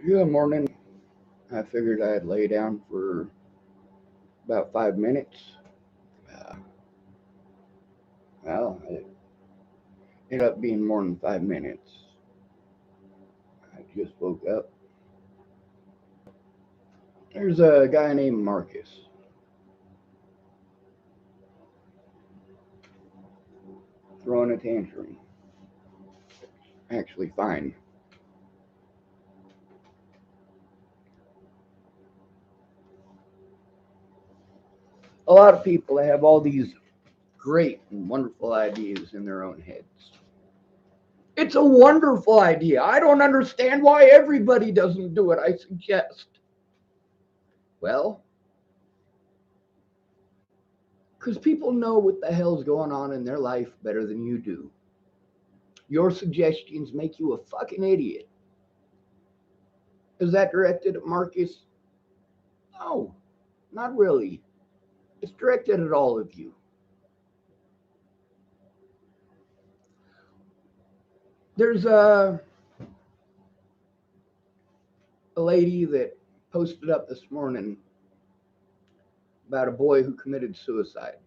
Good morning. I figured I'd lay down for about 5 minutes. Uh, it ended up being more than 5 minutes. I just woke up. There's a guy named Marcus throwing a tantrum. Actually, fine. A lot of people have all these great and wonderful ideas in their own heads. It's a wonderful idea. I don't understand why everybody doesn't do it, I suggest. Well, because people know what the hell's going on in their life better than you do. Your suggestions make you a fucking idiot. Is that directed at Marcus? No, not really. It's directed at all of you. There's a lady that posted up this morning about a boy who committed suicide.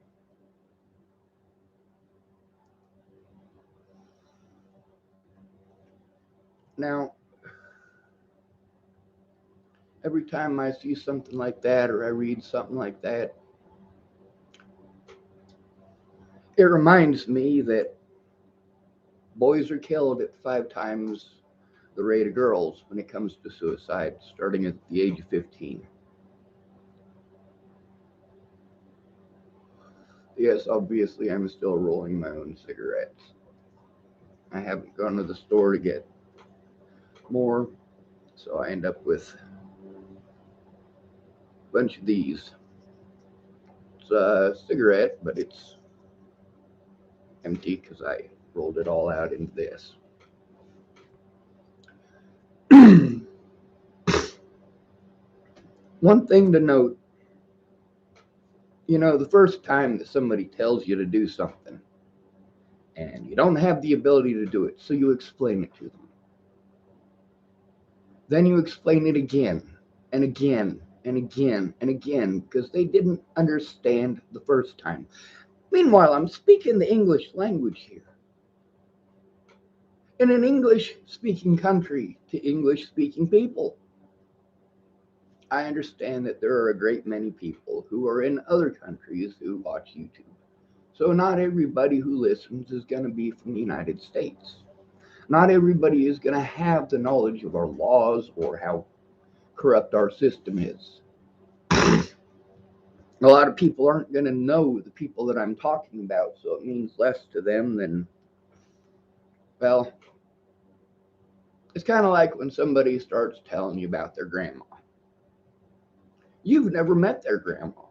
Now, every time I see something like that or I read something like that, it reminds me that boys are killed at 5 times the rate of girls when it comes to suicide, starting at the age of 15. Yes, obviously, I'm still rolling my own cigarettes. I haven't gone to the store to get more, so I end up with a bunch of these. It's a cigarette, but it's empty because I rolled it all out into this. One thing to note, the first time that somebody tells you to do something and you don't have the ability to do it, so you explain it to them. Then you explain it again and again and again and again because they didn't understand the first time. Meanwhile, I'm speaking the English language here. In an English speaking country to English speaking people. I understand that there are a great many people who are in other countries who watch YouTube. So not everybody who listens is going to be from the United States. Not everybody is going to have the knowledge of our laws or how corrupt our system is. A lot of people aren't going to know the people that I'm talking about, so it means less to them than, well, it's kind of like when somebody starts telling you about their grandma. You've never met their grandma.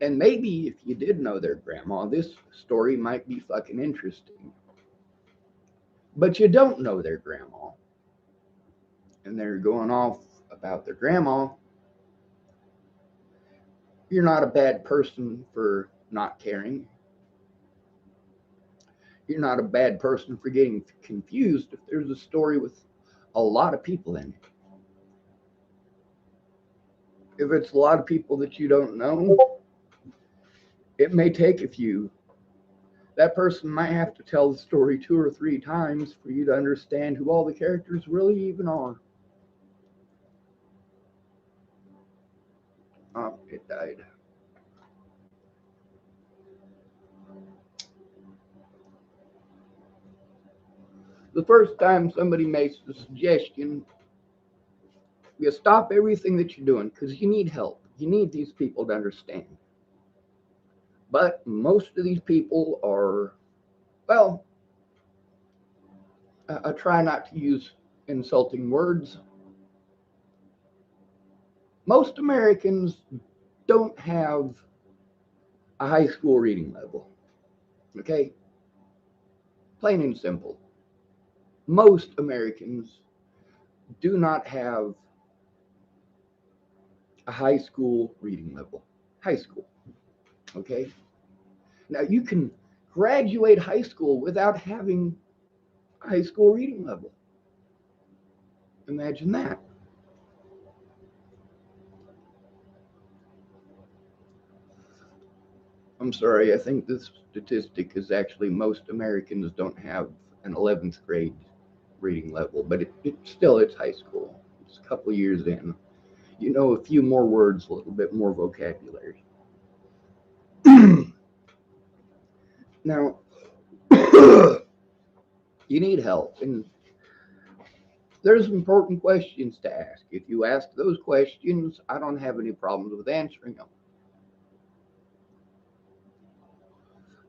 And maybe if you did know their grandma, this story might be fucking interesting. But you don't know their grandma. And they're going off about their grandma. You're not a bad person for not caring. You're not a bad person for getting confused if there's a story with a lot of people in it. If it's a lot of people that you don't know, it may take a few. That person might have to tell the story 2 or 3 times for you to understand who all the characters really even are. Oh, it died. The first time somebody makes a suggestion, you stop everything that you're doing because you need help. You need these people to understand. But most of these people are, well, I try not to use insulting words. Most Americans don't have a high school reading level. Okay? Plain and simple. Most Americans do not have a high school reading level. High school. Okay? Now, you can graduate high school without having a high school reading level. Imagine that. I'm sorry, I think this statistic is actually most Americans don't have an 11th grade reading level, but it's high school. It's a couple years in. You know a few more words, a little bit more vocabulary. Now, you need help, and there's important questions to ask. If you ask those questions, I don't have any problems with answering them.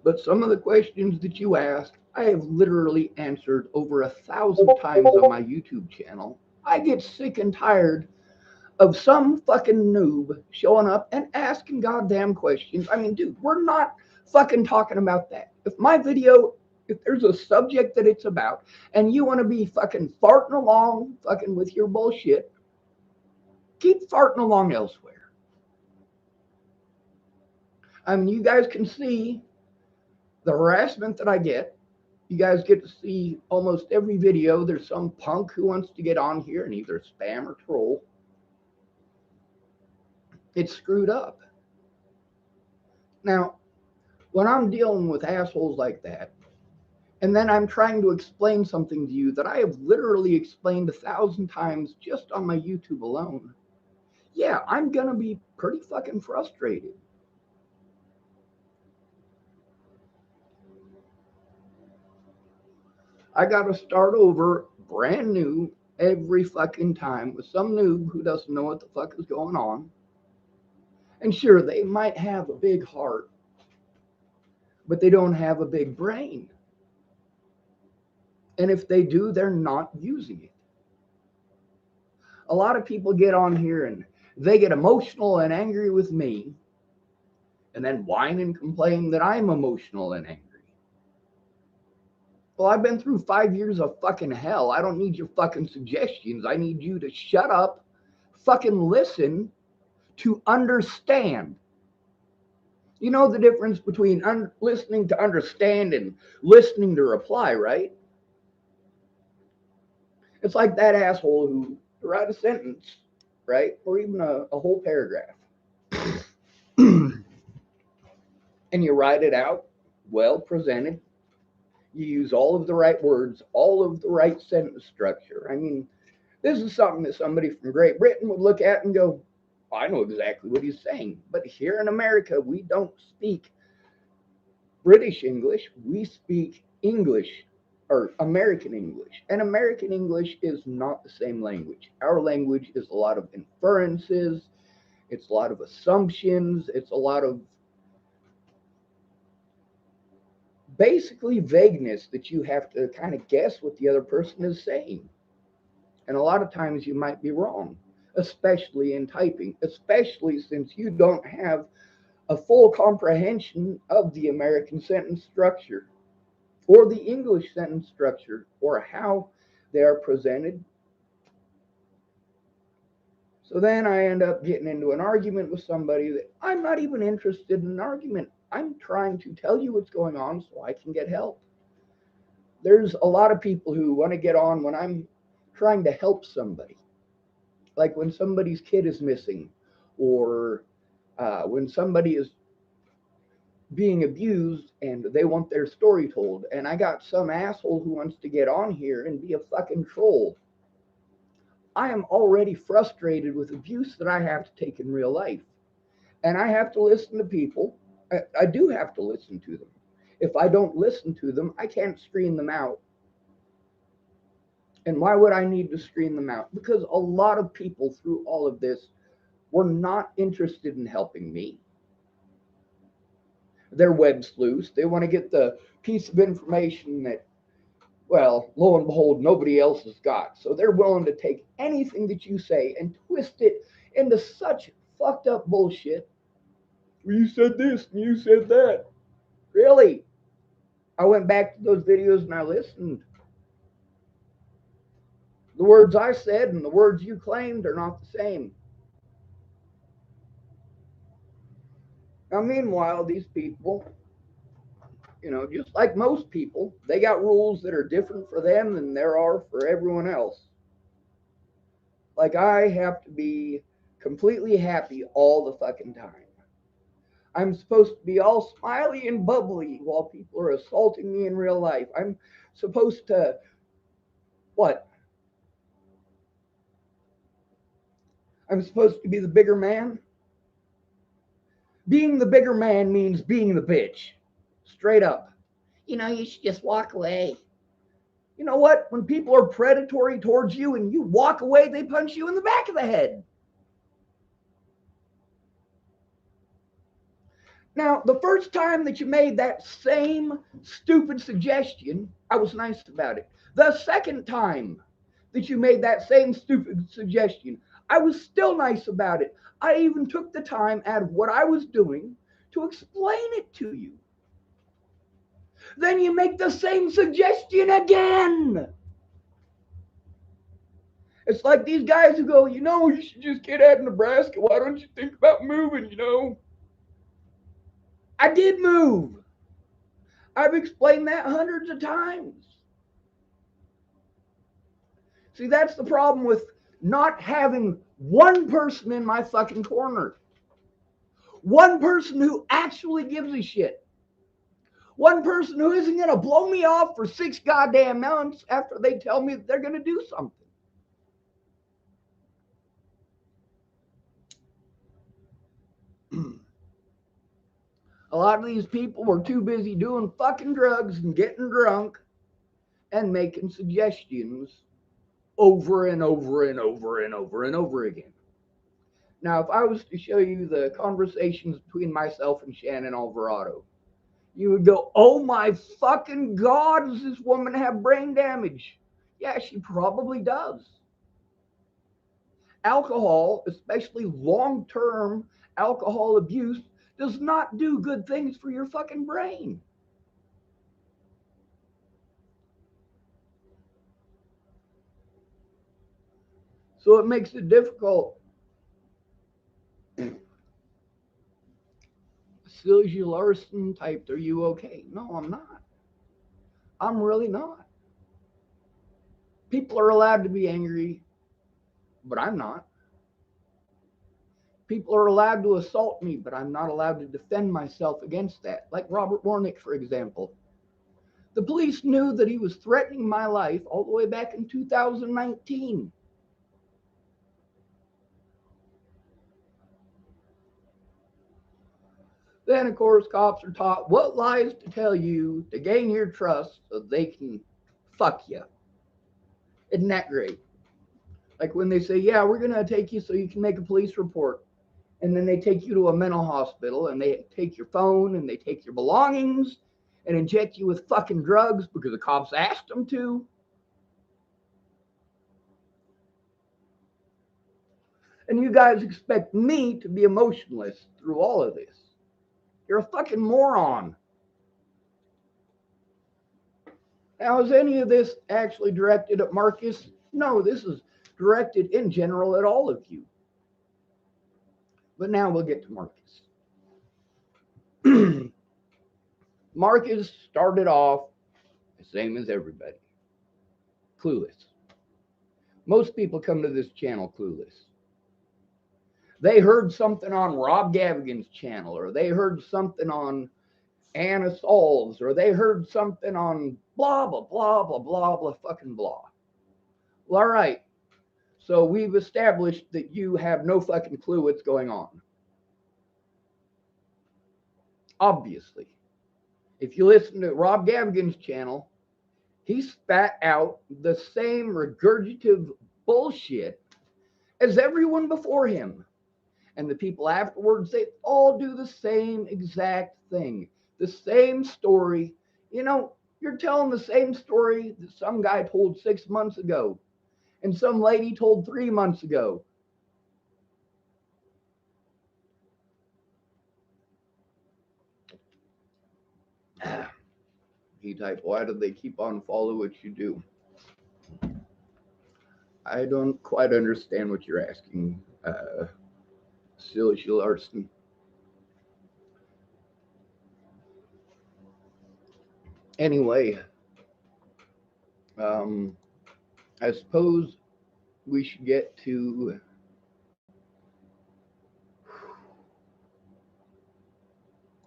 But some of the questions that you ask, I have literally answered over 1,000 times on my YouTube channel. I get sick and tired of some fucking noob showing up and asking goddamn questions. I mean, dude, we're not fucking talking about that. If there's a subject that it's about and you want to be fucking farting along fucking with your bullshit, keep farting along elsewhere. I mean, you guys can see the harassment that I get. You guys get to see almost every video. There's some punk who wants to get on here and either spam or troll. It's screwed up. Now, when I'm dealing with assholes like that, and then I'm trying to explain something to you that I have literally explained 1,000 times just on my YouTube alone, yeah, I'm going to be pretty fucking frustrated. I got to start over brand new every fucking time with some noob who doesn't know what the fuck is going on. And sure, they might have a big heart, but they don't have a big brain. And if they do, they're not using it. A lot of people get on here and they get emotional and angry with me and then whine and complain that I'm emotional and angry. Well, I've been through 5 years of fucking hell. I don't need your fucking suggestions. I need you to shut up, fucking listen to understand. You know the difference between listening to understand and listening to reply, right? It's like that asshole who write a sentence, right? Or even a whole paragraph. And you write it out well presented. You use all of the right words, all of the right sentence structure. I mean, this is something that somebody from Great Britain would look at and go, I know exactly what he's saying. But here in America, we don't speak British English. We speak English or American English. And American English is not the same language. Our language is a lot of inferences, it's a lot of assumptions, it's a lot of basically vagueness that you have to kind of guess what the other person is saying. And a lot of times you might be wrong, especially in typing, especially since you don't have a full comprehension of the American sentence structure or the English sentence structure or how they are presented. So then I end up getting into an argument with somebody that I'm not even interested in an argument. I'm trying to tell you what's going on so I can get help. There's a lot of people who want to get on when I'm trying to help somebody. Like when somebody's kid is missing or when somebody is being abused and they want their story told. And I got some asshole who wants to get on here and be a fucking troll. I am already frustrated with abuse that I have to take in real life. And I have to listen to people. I do have to listen to them. If I don't listen to them, I can't screen them out. And why would I need to screen them out? Because a lot of people through all of this were not interested in helping me. They're web sleuths. They want to get the piece of information that, well, lo and behold, nobody else has got. So they're willing to take anything that you say and twist it into such fucked up bullshit. You said this and you said that. Really? I went back to those videos and I listened. The words I said and the words you claimed are not the same. Now, meanwhile, these people, just like most people, they got rules that are different for them than there are for everyone else. Like I have to be completely happy all the fucking time. I'm supposed to be all smiley and bubbly while people are assaulting me in real life. I'm supposed to, what? I'm supposed to be the bigger man? Being the bigger man means being the bitch. Straight up. You know, you should just walk away. You know what? When people are predatory towards you and you walk away, they punch you in the back of the head. Now, the first time that you made that same stupid suggestion, I was nice about it. The second time that you made that same stupid suggestion, I was still nice about it. I even took the time out of what I was doing to explain it to you. Then you make the same suggestion again. It's like these guys who go, you should just get out of Nebraska. Why don't you think about moving? I did move. I've explained that hundreds of times. See, that's the problem with not having one person in my fucking corner. One person who actually gives a shit. One person who isn't going to blow me off for 6 goddamn months after they tell me that they're going to do something. A lot of these people were too busy doing fucking drugs and getting drunk and making suggestions over and over and over and over and over again. Now, if I was to show you the conversations between myself and Shannon Alvarado, you would go, oh my fucking God, does this woman have brain damage? Yeah, she probably does. Alcohol, especially long-term alcohol abuse, does not do good things for your fucking brain. So it makes it difficult. Sylvia Larson typed, are you okay? No, I'm not. I'm really not. People are allowed to be angry, but I'm not. People are allowed to assault me, but I'm not allowed to defend myself against that. Like Robert Warnick, for example. The police knew that he was threatening my life all the way back in 2019. Then, of course, cops are taught what lies to tell you to gain your trust so they can fuck you. Isn't that great? Like when they say, yeah, we're going to take you so you can make a police report. And then they take you to a mental hospital and they take your phone and they take your belongings and inject you with fucking drugs because the cops asked them to. And you guys expect me to be emotionless through all of this. You're a fucking moron. Now, is any of this actually directed at Marcus? No, this is directed in general at all of you. But now we'll get to Marcus. Marcus started off the same as everybody, clueless. Most people come to this channel clueless. They heard something on Rob Gavigan's channel, or they heard something on Anna Saul's, or they heard something on blah, blah, blah, blah, blah, blah, fucking blah. Well, all right. So we've established that you have no fucking clue what's going on. Obviously. If you listen to Rob Gavigan's channel, he spat out the same regurgitative bullshit as everyone before him. And the people afterwards, they all do the same exact thing, the same story. You're telling the same story that some guy told 6 months ago and some lady told 3 months ago. He typed, why do they keep on follow what you do? I don't quite understand what you're asking, Sylvia Larson. Anyway, I suppose we should get to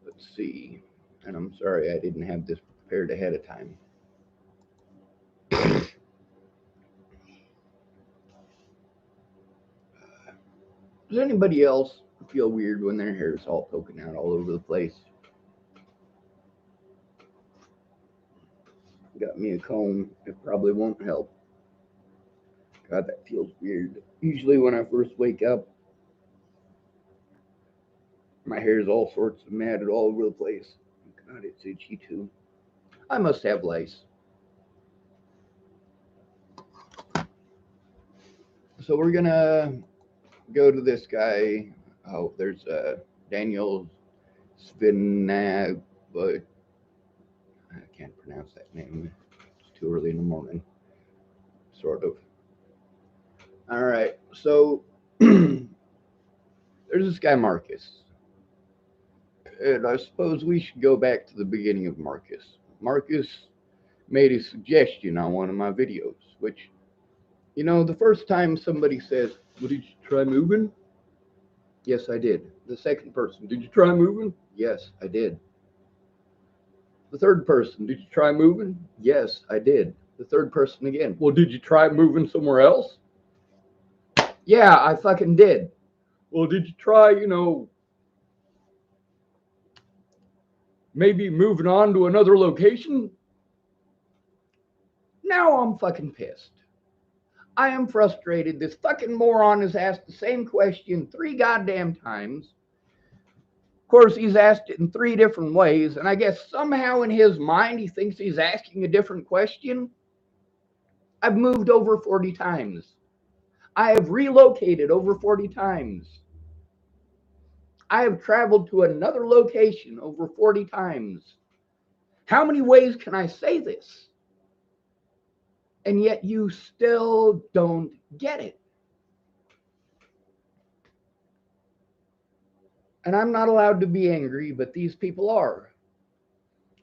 let's see. And I'm sorry I didn't have this prepared ahead of time. Does anybody else feel weird when their hair is all poking out all over the place? Got me a comb. It probably won't help. God, that feels weird. Usually when I first wake up, my hair is all sorts of matted all over the place. God, it's itchy too. I must have lice. So we're gonna go to this guy. Oh, there's Daniel Svinag, but I can't pronounce that name. It's too early in the morning. Sort of. All right. So there's this guy Marcus, and I suppose we should go back to the beginning of Marcus. Marcus made a suggestion on one of my videos, which, the first time somebody says, "Well, did you try moving?" Yes, I did. The second person, "Did you try moving?" Yes, I did. The third person, "Did you try moving?" Yes, I did. The third person again, "Well, did you try moving somewhere else?" Yeah, I fucking did. "Well, did you try, maybe moving on to another location?" Now I'm fucking pissed. I am frustrated. This fucking moron has asked the same question 3 goddamn times. Of course, he's asked it in 3 different ways, and I guess somehow in his mind he thinks he's asking a different question. I've moved over 40 times. I have relocated over 40 times. I have traveled to another location over 40 times. How many ways can I say this? And yet you still don't get it. And I'm not allowed to be angry, but these people are.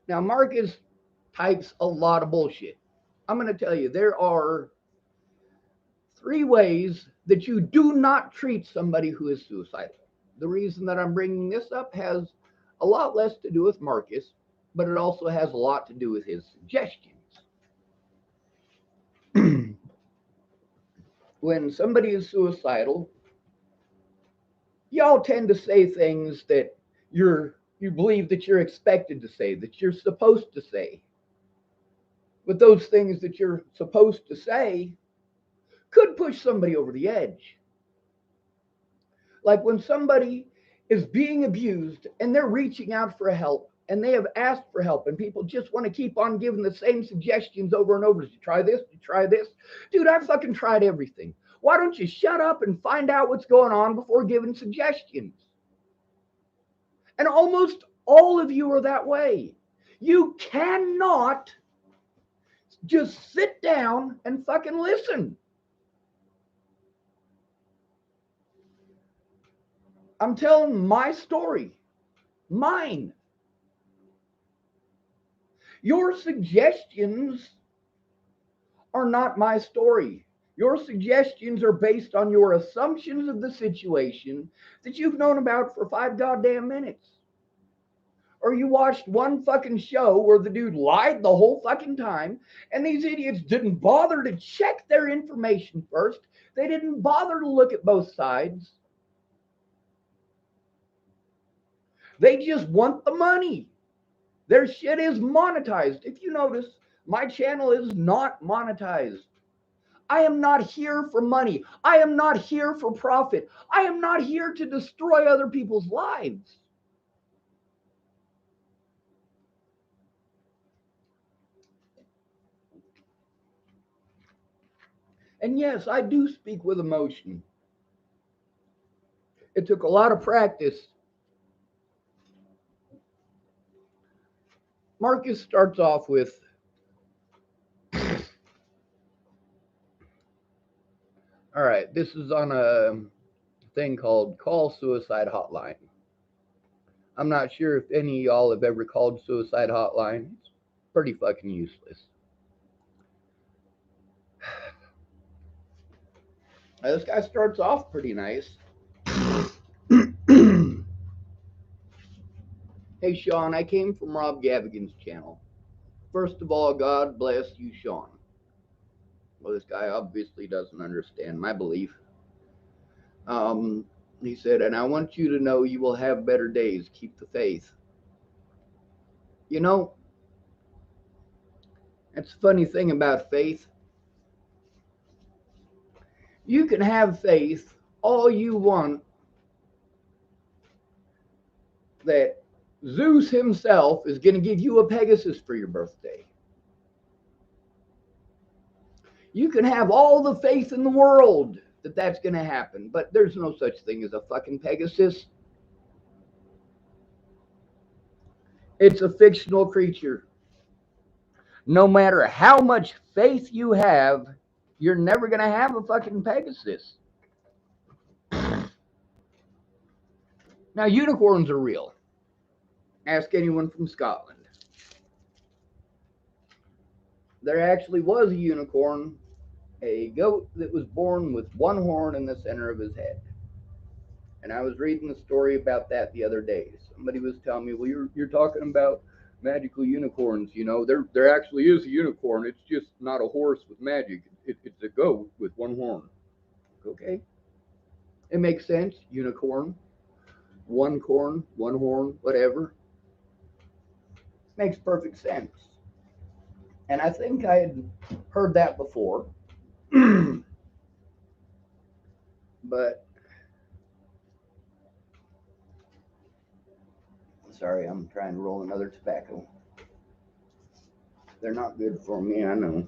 Now, Marcus types a lot of bullshit. I'm going to tell you, there are 3 ways that you do not treat somebody who is suicidal. The reason that I'm bringing this up has a lot less to do with Marcus, but it also has a lot to do with his suggestions. When somebody is suicidal, y'all tend to say things that you believe that you're expected to say, that you're supposed to say. But those things that you're supposed to say could push somebody over the edge. Like when somebody is being abused and they're reaching out for help and they have asked for help and people just want to keep on giving the same suggestions over and over. Did you try this? Did you try this? Dude, I fucking tried everything. Why don't you shut up and find out what's going on before giving suggestions? And almost all of you are that way. You cannot just sit down and fucking listen. I'm telling my story, mine. Your suggestions are not my story. Your suggestions are based on your assumptions of the situation that you've known about for 5 goddamn minutes. Or you watched one fucking show where the dude lied the whole fucking time, and these idiots didn't bother to check their information first. They didn't bother to look at both sides. They just want the money. Their shit is monetized. If you notice, my channel is not monetized. I am not here for money. I am not here for profit. I am not here to destroy other people's lives. And yes, I do speak with emotion. It took a lot of practice. Marcus starts off with, all right, this is on a thing called Call Suicide Hotline. I'm not sure if any of y'all have ever called Suicide Hotline. It's pretty fucking useless. This guy starts off pretty nice. Hey, Sean, I came from Rob Gavigan's channel. First of all, God bless you, Sean. Well, this guy obviously doesn't understand my belief. He said, and I want you to know you will have better days. Keep the faith. You know, that's the funny thing about faith. You can have faith all you want that Zeus himself is going to give you a Pegasus for your birthday. You can have all the faith in the world that that's going to happen, but there's no such thing as a fucking Pegasus. It's a fictional creature. No matter how much faith you have, you're never going to have a fucking Pegasus. Now, unicorns are real. Ask anyone from Scotland. There actually was a unicorn, a goat that was born with one horn in the center of his head. And I was reading the story about that the other day. Somebody was telling me, well, you're talking about magical unicorns. You know, there actually is a unicorn. It's just not a horse with magic. It's a goat with one horn. Okay. It makes sense. Unicorn, one corn, one horn, whatever. Makes perfect sense. And I think I had heard that before. But sorry, I'm trying to roll another tobacco. They're not good for me, I know.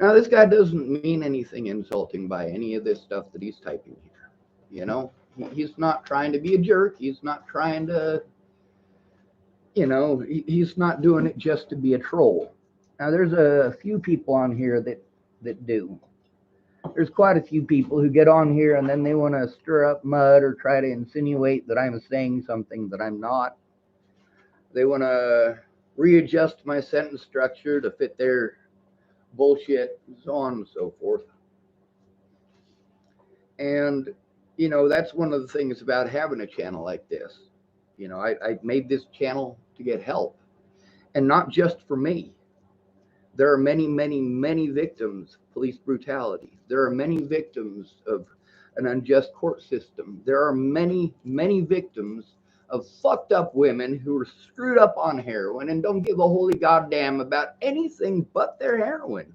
Now, this guy doesn't mean anything insulting by any of this stuff that he's typing here. You know, he's not trying to be a jerk. He's not trying to, he's not doing it just to be a troll. Now, there's a few people on here that do. There's quite a few people who get on here and then they want to stir up mud or try to insinuate that I'm saying something that I'm not. They want to readjust my sentence structure to fit their bullshit, and so on and so forth. And, that's one of the things about having a channel like this. I made this channel to get help, and not just for me. There are many, many, many victims of police brutality. There are many victims of an unjust court system. There are many, many victims of fucked up women who are screwed up on heroin and don't give a holy goddamn about anything but their heroin.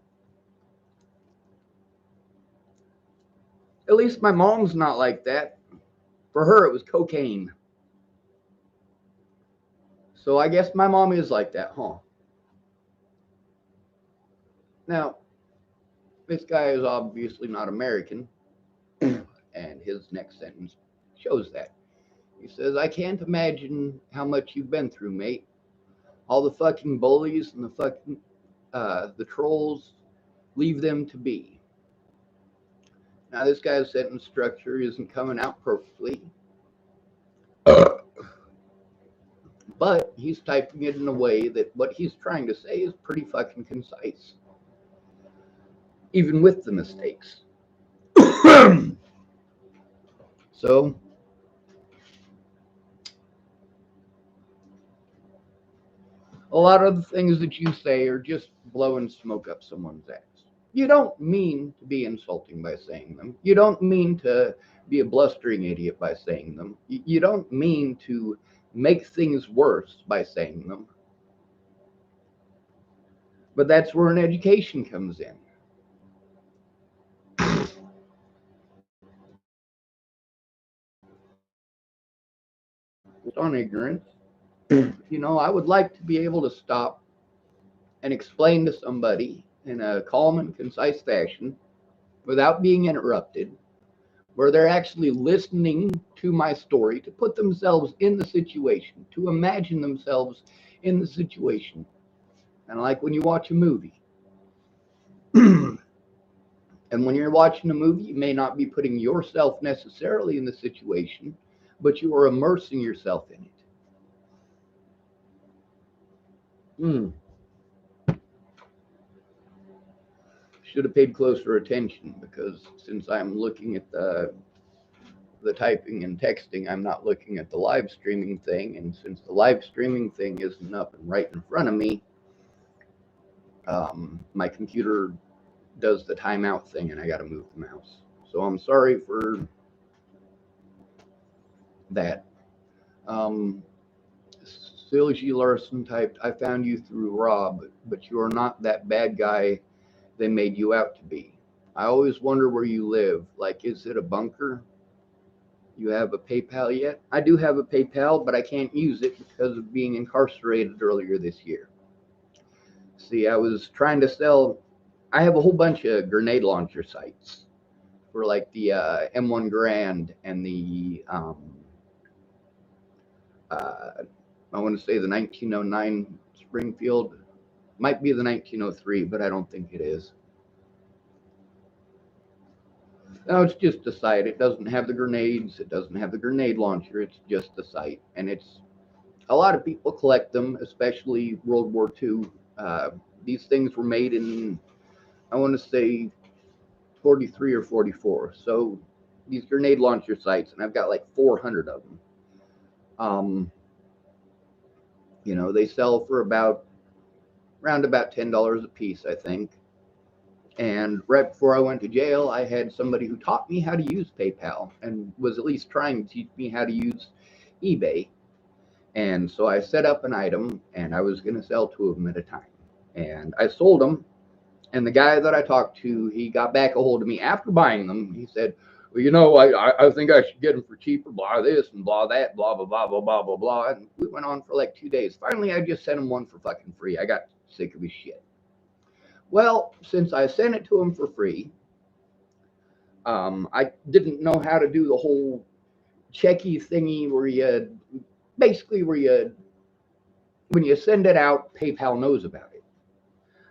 At least my mom's not like that. For her, it was cocaine. So I guess my mom is like that, huh? Now, this guy is obviously not American, and his next sentence shows that. He says, I can't imagine how much you've been through, mate. All the fucking bullies and the trolls, leave them to be. Now, this guy's sentence structure isn't coming out perfectly, but he's typing it in a way that what he's trying to say is pretty fucking concise, even with the mistakes. So, a lot of the things that you say are just blowing smoke up someone's ass. You don't mean to be insulting by saying them. You don't mean to be a blustering idiot by saying them. You don't mean to make things worse by saying them. But that's where an education comes in. It's on ignorance. I would like to be able to stop and explain to somebody in a calm and concise fashion without being interrupted, where they're actually listening to my story, to put themselves in the situation, to imagine themselves in the situation. And like when you watch a movie. And when you're watching a movie, you may not be putting yourself necessarily in the situation, but you are immersing yourself in it. should have paid closer attention, because since I'm looking at the typing and texting, I'm not looking at the live streaming thing. And since the live streaming thing isn't up and right in front of me, my computer does the timeout thing and I got to move the mouse. So I'm sorry for that. Silgy Larson typed, I found you through Rob, but you are not that bad guy they made you out to be. I always wonder where you live. Like, is it a bunker? You have a PayPal yet? I do have a PayPal, but I can't use it because of being incarcerated earlier this year. See, I was trying to sell, I have a whole bunch of grenade launcher sites for like the M1 Grand and the, I want to say the 1909 Springfield. Might be the 1903, but I don't think it is. No, it's just a site. It doesn't have the grenades. It doesn't have the grenade launcher. It's just a site. And it's, a lot of people collect them, especially World War II. These things were made in, I want to say, 43 or 44. So these grenade launcher sites, and I've got like 400 of them. You know, they sell for around about $10 a piece, I think. And right before I went to jail, I had somebody who taught me how to use PayPal and was at least trying to teach me how to use eBay. And so I set up an item, and I was going to sell 2 of them at a time. And I sold them. And the guy that I talked to, he got back a hold of me after buying them. He said, well, you know, I think I should get them for cheaper, blah this and blah that, blah, blah, blah, blah, blah, blah, blah. And we went on for like 2 days. Finally, I just sent him one for fucking free. I got sick of his shit. Well, since I sent it to him for free, I didn't know how to do the whole checky thingy where you, basically where you, when you send it out, PayPal knows about it.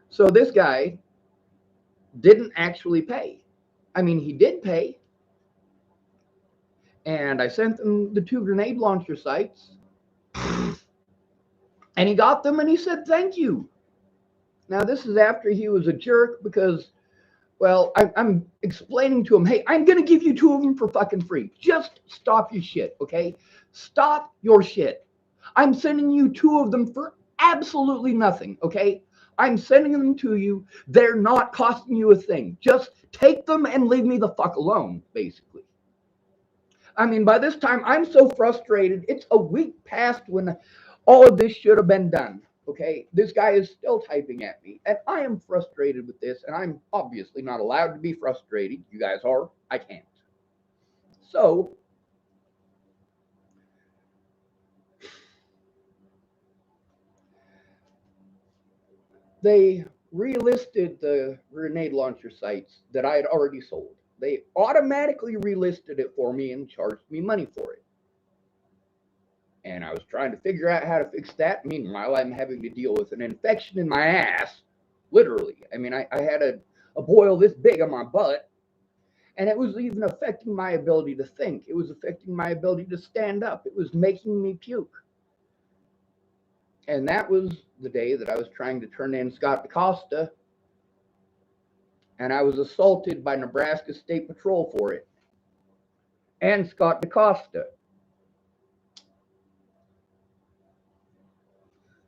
So this guy didn't actually pay. I mean, he did pay. And I sent them the 2 grenade launcher sites. And he got them and he said, thank you. Now, this is after he was a jerk because, well, I'm explaining to him, hey, I'm going to give you 2 of them for fucking free. Just stop your shit, okay? Stop your shit. I'm sending you 2 of them for absolutely nothing, okay? I'm sending them to you. They're not costing you a thing. Just take them and leave me the fuck alone, basically. I mean, by this time, I'm so frustrated. It's a week past when all of this should have been done. Okay, this guy is still typing at me, and I am frustrated with this, and I'm obviously not allowed to be frustrated. You guys are. I can't. So, they relisted the grenade launcher sites that I had already sold. They automatically relisted it for me and charged me money for it. And I was trying to figure out how to fix that. Meanwhile, I'm having to deal with an infection in my ass, literally. I mean, I had a boil this big on my butt, and it was even affecting my ability to think. It was affecting my ability to stand up. It was making me puke. And that was the day that I was trying to turn in Scott DaCosta, and I was assaulted by Nebraska State Patrol for it. And Scott DaCosta.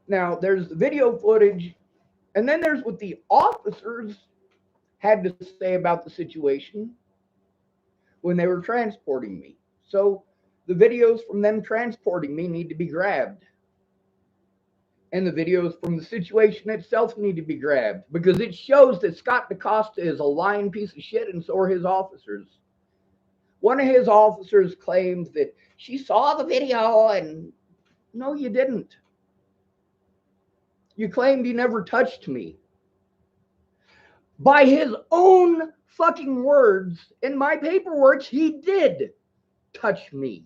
Now, there's the video footage, and then there's what the officers had to say about the situation when they were transporting me. So the videos from them transporting me need to be grabbed. And the videos from the situation itself need to be grabbed, because it shows that Scott DaCosta is a lying piece of shit, and so are his officers. One of his officers claimed that she saw the video, and no, you didn't. You claimed he never touched me. By his own fucking words, in my paperwork, he did touch me.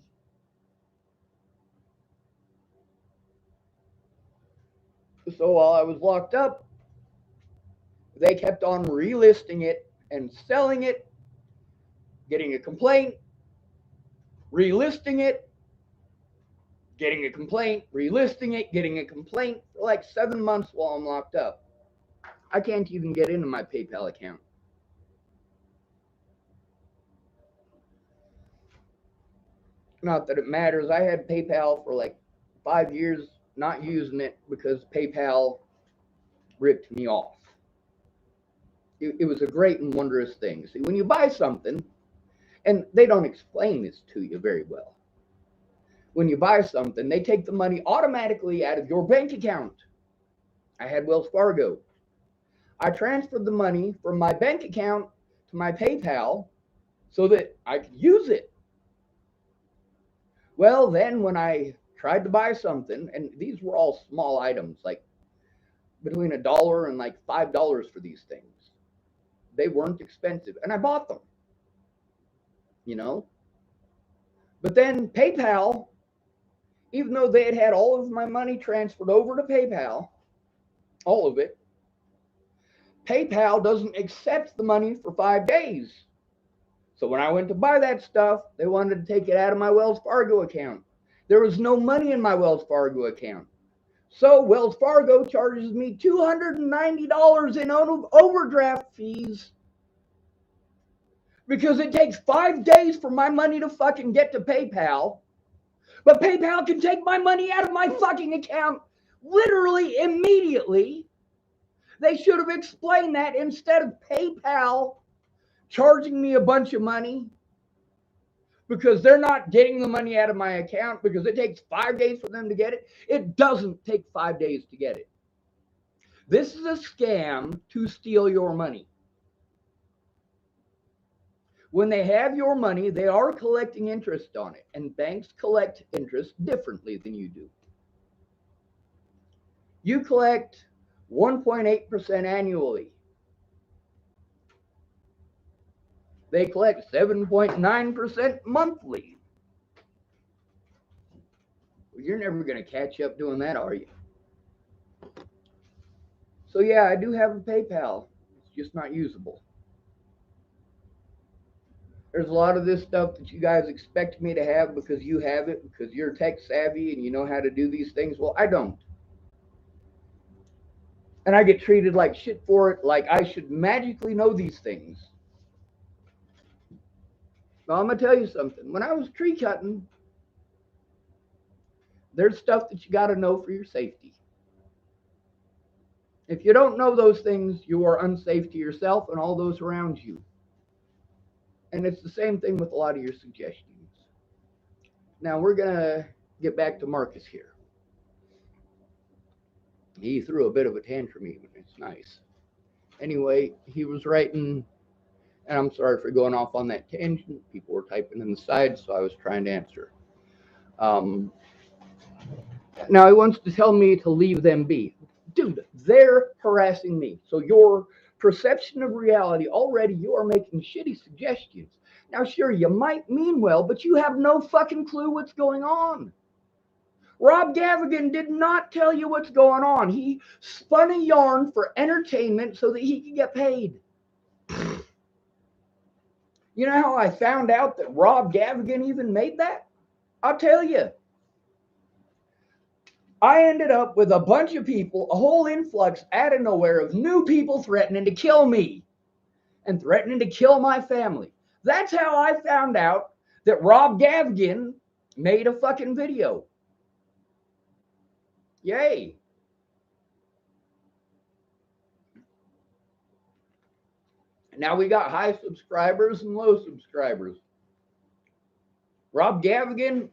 So while I was locked up, they kept on relisting it and selling it, getting a complaint, relisting it, getting a complaint, relisting it, getting a complaint for like 7 months while I'm locked up. I can't even get into my PayPal account. Not that it matters. I had PayPal for like 5 years, not using it because PayPal ripped me off. It was a great and wondrous thing. See, when you buy something, and they don't explain this to you very well, when you buy something, they take the money automatically out of your bank account. I had Wells Fargo. I transferred the money from my bank account to my PayPal so that I could use it. Well, then when I tried to buy something, and these were all small items, like between $1 and like $5 for these things. They weren't expensive, and I bought them, you know. But then PayPal, even though they had had all of my money transferred over to PayPal, all of it, PayPal doesn't accept the money for 5 days. So when I went to buy that stuff, they wanted to take it out of my Wells Fargo account. There was no money in my Wells Fargo account. So Wells Fargo charges me $290 in overdraft fees because it takes 5 days for my money to fucking get to PayPal. But PayPal can take my money out of my fucking account literally immediately. They should have explained that instead of PayPal charging me a bunch of money because they're not getting the money out of my account because it takes 5 days for them to get it. It doesn't take 5 days to get it. This is a scam to steal your money. When they have your money, they are collecting interest on it, and banks collect interest differently than you do. You collect 1.8% annually. They collect 7.9% monthly. Well, you're never going to catch up doing that, are you? So yeah, I do have a PayPal. It's just not usable. There's a lot of this stuff that you guys expect me to have because you have it, because you're tech savvy and you know how to do these things. Well, I don't. And I get treated like shit for it, like I should magically know these things. Well, I'm going to tell you something. When I was tree cutting, there's stuff that you got to know for your safety. If you don't know those things, you are unsafe to yourself and all those around you. And it's the same thing with a lot of your suggestions. Now, we're going to get back to Marcus here. He threw a bit of a tantrum even. It's nice. Anyway, he was writing, and I'm sorry for going off on that tangent. People were typing in the side, so I was trying to answer. Now he wants to tell me to leave them be. Dude, they're harassing me. So your perception of reality, already you are making shitty suggestions. Now, sure, you might mean well, but you have no fucking clue what's going on. Rob Gavigan did not tell you what's going on. He spun a yarn for entertainment so that he could get paid. You know how I found out that Rob Gavigan even made that? I'll tell you. I ended up with a bunch of people, a whole influx out of nowhere of new people threatening to kill me and threatening to kill my family. That's how I found out that Rob Gavigan made a fucking video. Yay. Now we got high subscribers and low subscribers. Rob Gavigan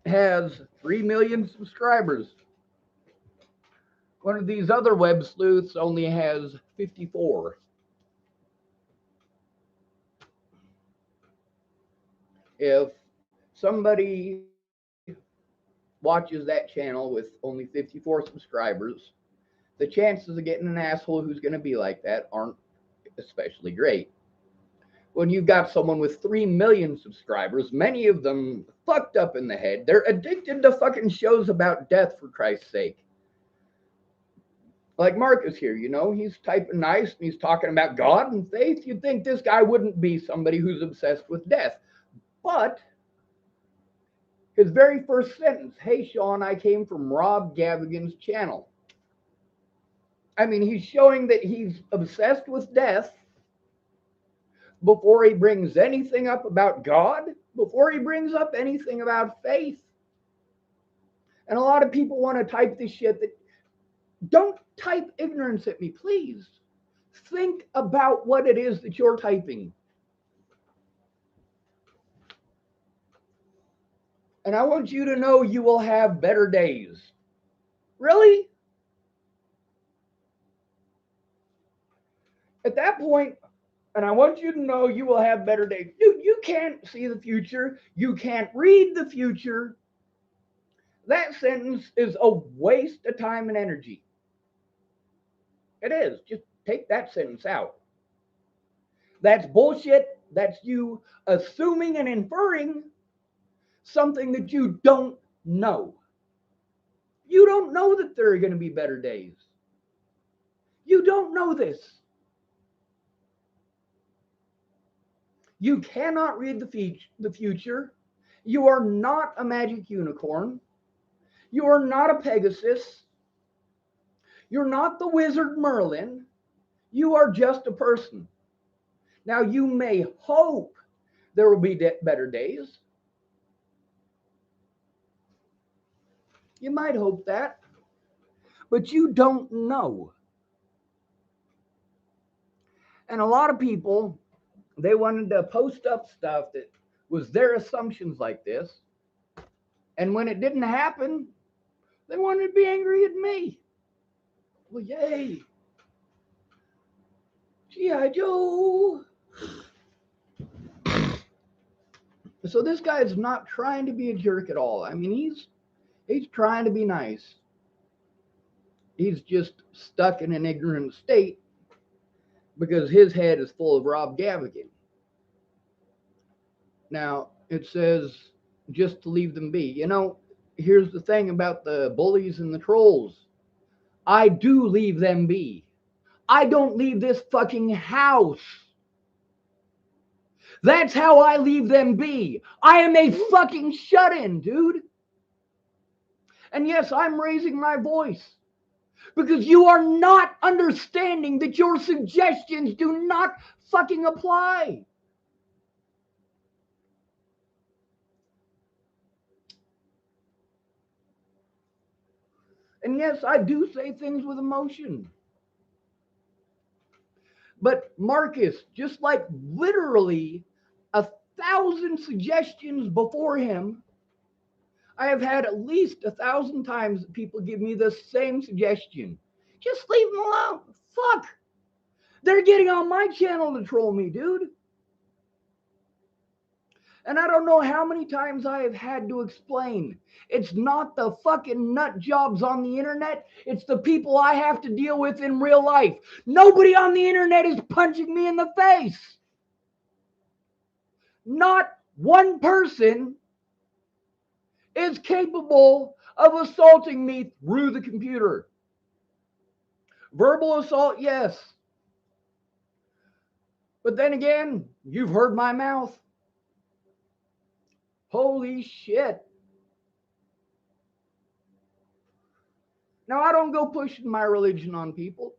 has 3 million subscribers. One of these other web sleuths only has 54. If somebody watches that channel with only 54 subscribers, the chances of getting an asshole who's going to be like that aren't especially great. When you've got someone with 3 million subscribers, many of them fucked up in the head, they're addicted to fucking shows about death, for Christ's sake. Like Marcus here, you know, he's typing nice and he's talking about God and faith. You'd think this guy wouldn't be somebody who's obsessed with death. But his very first sentence, hey, Sean, I came from Rob Gavigan's channel. I mean, he's showing that he's obsessed with death, before he brings anything up about God, before he brings up anything about faith. And a lot of people want to type this shit that don't type ignorance at me, please. Think about what it is that you're typing. And I want you to know you will have better days. Really? At that point, and I want you to know you will have better days. Dude, you can't see the future. You can't read the future. That sentence is a waste of time and energy. It is. Just take that sentence out. That's bullshit. That's you assuming and inferring something that you don't know. You don't know that there are going to be better days. You don't know this. You cannot read the future. You are not a magic unicorn. You are not a Pegasus. You're not the wizard Merlin. You are just a person. Now, you may hope there will be better days. You might hope that, but you don't know. And a lot of people, they wanted to post up stuff that was their assumptions like this. And when it didn't happen, they wanted to be angry at me. Well, yay. G.I. Joe. So this guy is not trying to be a jerk at all. I mean, he's trying to be nice. He's just stuck in an ignorant state because his head is full of Rob Gavigan. Now, it says just to leave them be. You know, here's the thing about the bullies and the trolls. I do leave them be. I don't leave this fucking house. That's how I leave them be. I am a fucking shut-in, dude. And yes, I'm raising my voice because you are not understanding that your suggestions do not fucking apply. And yes, I do say things with emotion. But Marcus, just like literally 1,000 suggestions before him, I have had at least 1,000 times that people give me the same suggestion. Just leave them alone. Fuck. They're getting on my channel to troll me, dude. And I don't know how many times I have had to explain. It's not the fucking nut jobs on the internet. It's the people I have to deal with in real life. Nobody on the internet is punching me in the face. Not one person is capable of assaulting me through the computer. Verbal assault, yes. But then again, you've heard my mouth. Holy shit. Now, I don't go pushing my religion on people.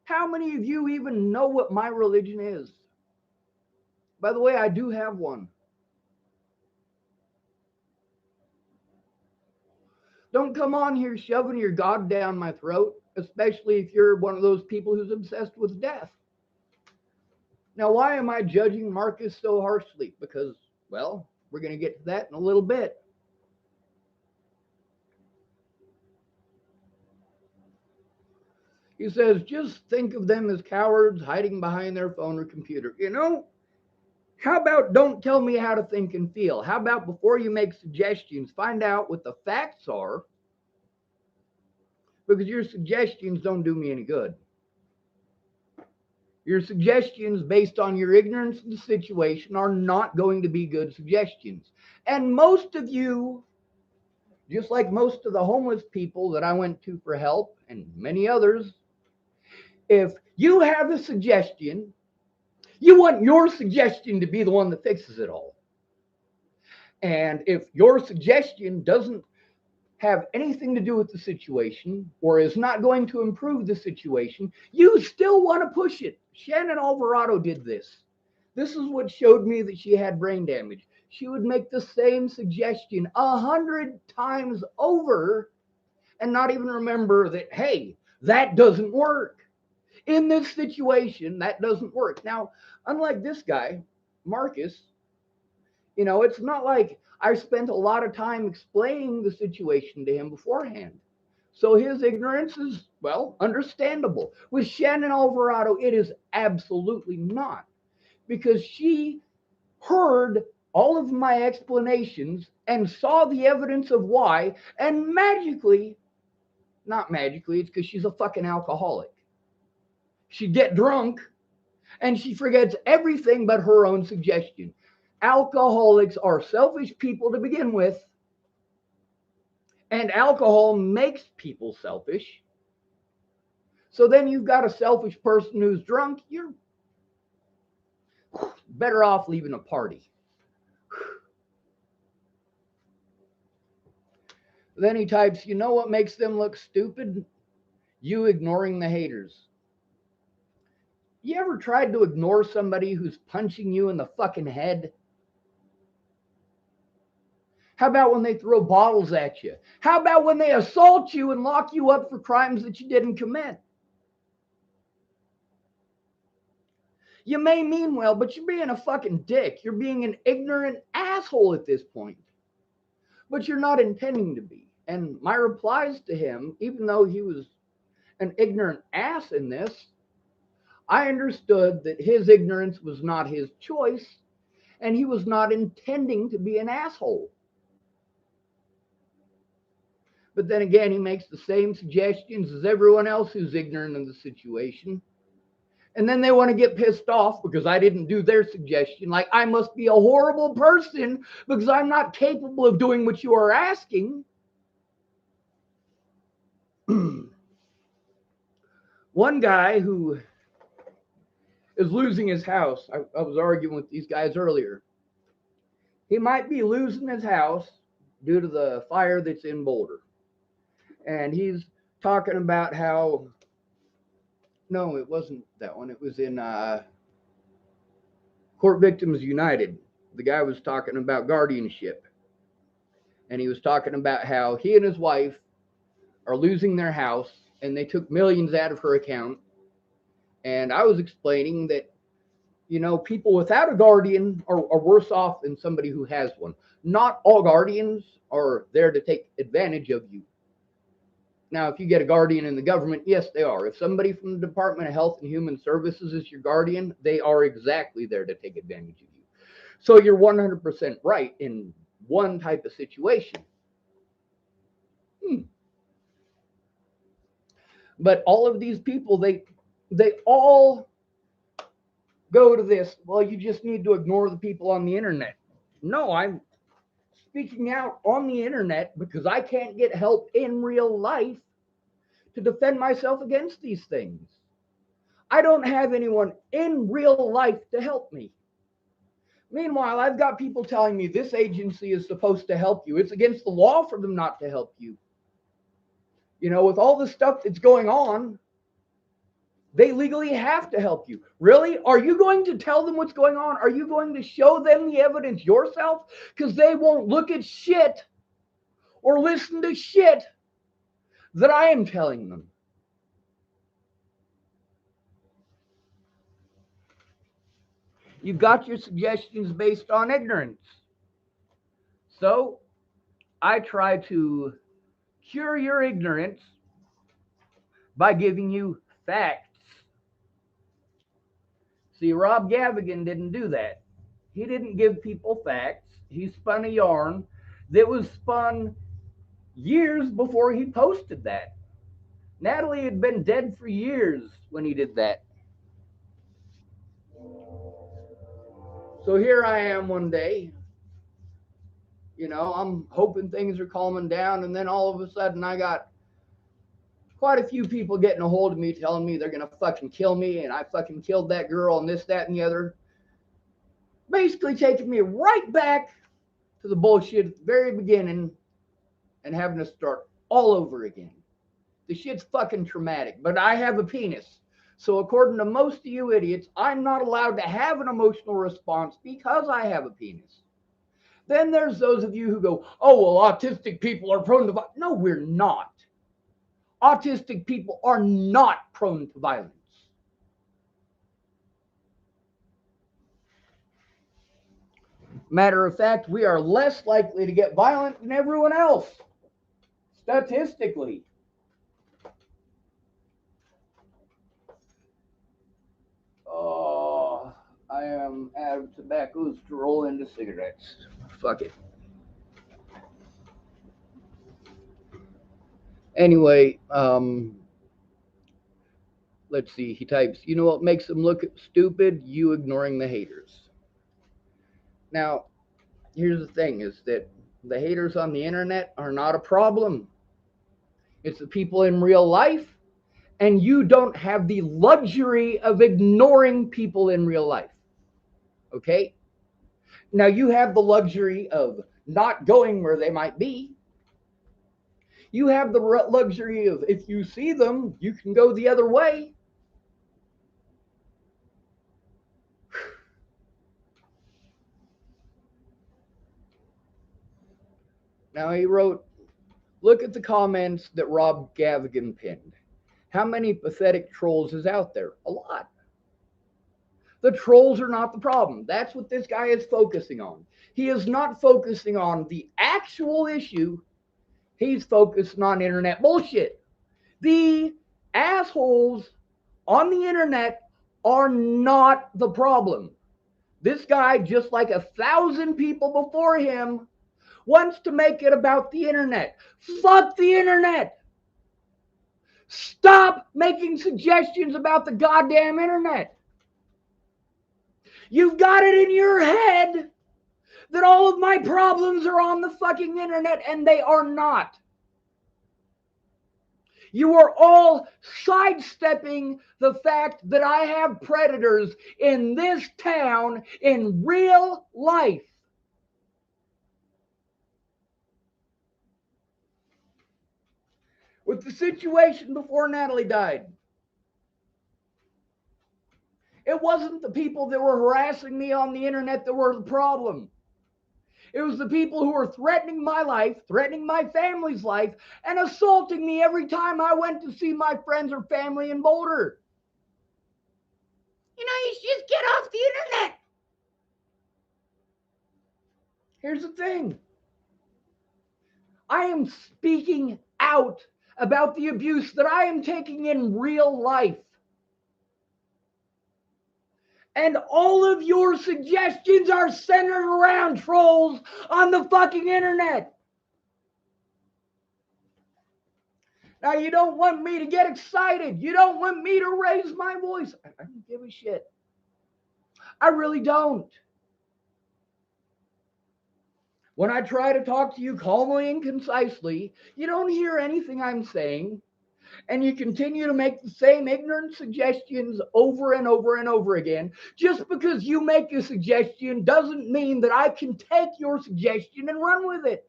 How many of you even know what my religion is? By the way, I do have one. Don't come on here shoving your God down my throat, especially if you're one of those people who's obsessed with death. Now, why am I judging Marcus so harshly? Because, well, we're going to get to that in a little bit. He says, just think of them as cowards hiding behind their phone or computer. You know, how about don't tell me how to think and feel? How about before you make suggestions, find out what the facts are? Because your suggestions don't do me any good. Your suggestions based on your ignorance of the situation are not going to be good suggestions. And most of you, just like most of the homeless people that I went to for help and many others, if you have a suggestion, you want your suggestion to be the one that fixes it all. And if your suggestion doesn't have anything to do with the situation or is not going to improve the situation, you still want to push it Shannon Alvarado did this. This is what showed me that she had brain damage. She would make the same suggestion 100 times over and not even remember that, hey, that doesn't work. In this situation, that doesn't work. Now, unlike this guy, Marcus, it's not like I spent a lot of time explaining the situation to him beforehand. So his ignorance is, well, understandable. With Shannon Alvarado, it is absolutely not, because she heard all of my explanations and saw the evidence of why, and magically, not magically, it's because she's a fucking alcoholic. She'd get drunk and she forgets everything but her own suggestion. Alcoholics are selfish people to begin with, and alcohol makes people selfish. So then you've got a selfish person who's drunk, you're better off leaving a party. Then he types, you know what makes them look stupid? You ignoring the haters. You ever tried to ignore somebody who's punching you in the fucking head? How about when they throw bottles at you? How about when they assault you and lock you up for crimes that you didn't commit? You may mean well, but you're being a fucking dick. You're being an ignorant asshole at this point. But you're not intending to be. And my replies to him, even though he was an ignorant ass in this, I understood that his ignorance was not his choice, and he was not intending to be an asshole. But then again, he makes the same suggestions as everyone else who's ignorant of the situation. And then they want to get pissed off because I didn't do their suggestion. Like I must be a horrible person because I'm not capable of doing what you are asking. One guy who is losing his house, I was arguing with these guys earlier. He might be losing his house due to the fire that's in Boulder. And he's talking about how, no, it wasn't that one. It was in Court Victims United. The guy was talking about guardianship. And he was talking about how he and his wife are losing their house and they took millions out of her account. And I was explaining that, people without a guardian are worse off than somebody who has one. Not all guardians are there to take advantage of you. Now, if you get a guardian in the government, yes, they are. If somebody from the Department of Health and Human Services is your guardian, they are exactly there to take advantage of you. So you're 100% right in one type of situation. But all of these people, they all go to this, well, you just need to ignore the people on the internet. No, I'm speaking out on the internet because I can't get help in real life to defend myself against these things. I don't have anyone in real life to help me. Meanwhile, I've got people telling me this agency is supposed to help you. It's against the law for them not to help you. With all the stuff that's going on, they legally have to help you. Really? Are you going to tell them what's going on? Are you going to show them the evidence yourself? Because they won't look at shit or listen to shit that I am telling them. You've got your suggestions based on ignorance. So I try to cure your ignorance by giving you facts. See, Rob Gavigan didn't do that. He didn't give people facts. He spun a yarn that was spun years before he posted that. Natalie had been dead for years when he did that. So here I am one day, I'm hoping things are calming down, and then all of a sudden I got quite a few people getting a hold of me telling me they're going to fucking kill me, and I fucking killed that girl and this, that, and the other. Basically taking me right back to the bullshit at the very beginning and having to start all over again. The shit's fucking traumatic, but I have a penis. So, according to most of you idiots, I'm not allowed to have an emotional response because I have a penis. Then there's those of you who go, oh, well, autistic people are prone to violence. No, we're not. Autistic people are not prone to violence. Matter of fact, we are less likely to get violent than everyone else, statistically. Oh, I am out of tobaccos to roll into cigarettes. Fuck it. Anyway, let's see. He types, you know what makes them look stupid? You ignoring the haters. Now, here's the thing is that the haters on the internet are not a problem. It's the people in real life, and you don't have the luxury of ignoring people in real life. Okay? Now you have the luxury of not going where they might be. You have the luxury of, if you see them, you can go the other way. Now he wrote, look at the comments that Rob Gavigan pinned. How many pathetic trolls is out there? A lot. The trolls are not the problem. That's what this guy is focusing on. He is not focusing on the actual issue. He's focusing on internet bullshit. The assholes on the internet are not the problem. This guy, just like 1,000 people before him, wants to make it about the internet. Fuck the internet. Stop making suggestions about the goddamn internet. You've got it in your head that all of my problems are on the fucking internet, and they are not. You are all sidestepping the fact that I have predators in this town in real life. With the situation before Natalie died, it wasn't the people that were harassing me on the internet that were the problem. It was the people who were threatening my life, threatening my family's life, and assaulting me every time I went to see my friends or family in Boulder. You know, you should just get off the internet. Here's the thing. I am speaking out about the abuse that I am taking in real life. And all of your suggestions are centered around trolls on the fucking internet. Now, you don't want me to get excited. You don't want me to raise my voice. I don't give a shit. I really don't. When I try to talk to you calmly and concisely, you don't hear anything I'm saying, and you continue to make the same ignorant suggestions over and over and over again. Just because you make a suggestion doesn't mean that I can take your suggestion and run with it.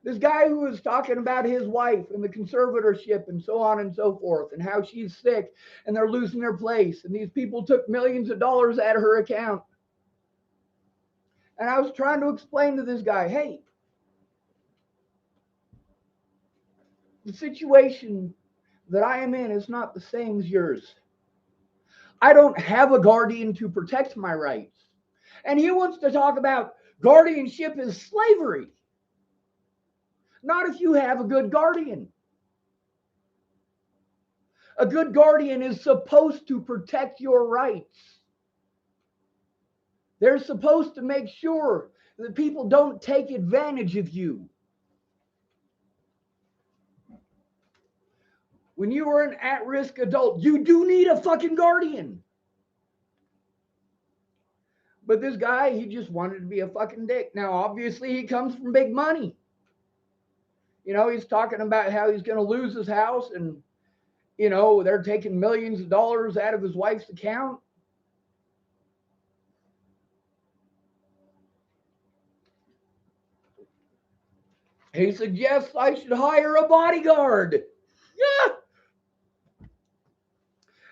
This guy who was talking about his wife and the conservatorship and so on and so forth, and how she's sick and they're losing their place, and these people took millions of dollars out of her account. And I was trying to explain to this guy, hey, the situation that I am in is not the same as yours. I don't have a guardian to protect my rights. And he wants to talk about guardianship as slavery. Not if you have a good guardian. A good guardian is supposed to protect your rights. They're supposed to make sure that people don't take advantage of you. When you are an at-risk adult, you do need a fucking guardian. But this guy, he just wanted to be a fucking dick. Now, obviously, he comes from big money. You know, he's talking about how he's going to lose his house and, you know, they're taking millions of dollars out of his wife's account. He suggests I should hire a bodyguard. Yeah.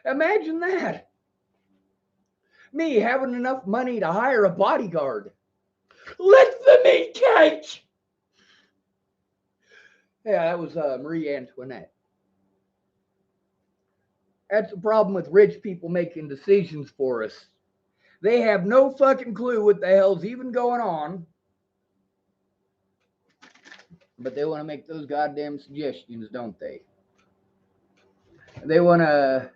Imagine that. Me having enough money to hire a bodyguard. Lick the meat cake! Yeah, that was Marie Antoinette. That's the problem with rich people making decisions for us. They have no fucking clue what the hell's even going on, but they want to make those goddamn suggestions, don't they? They want to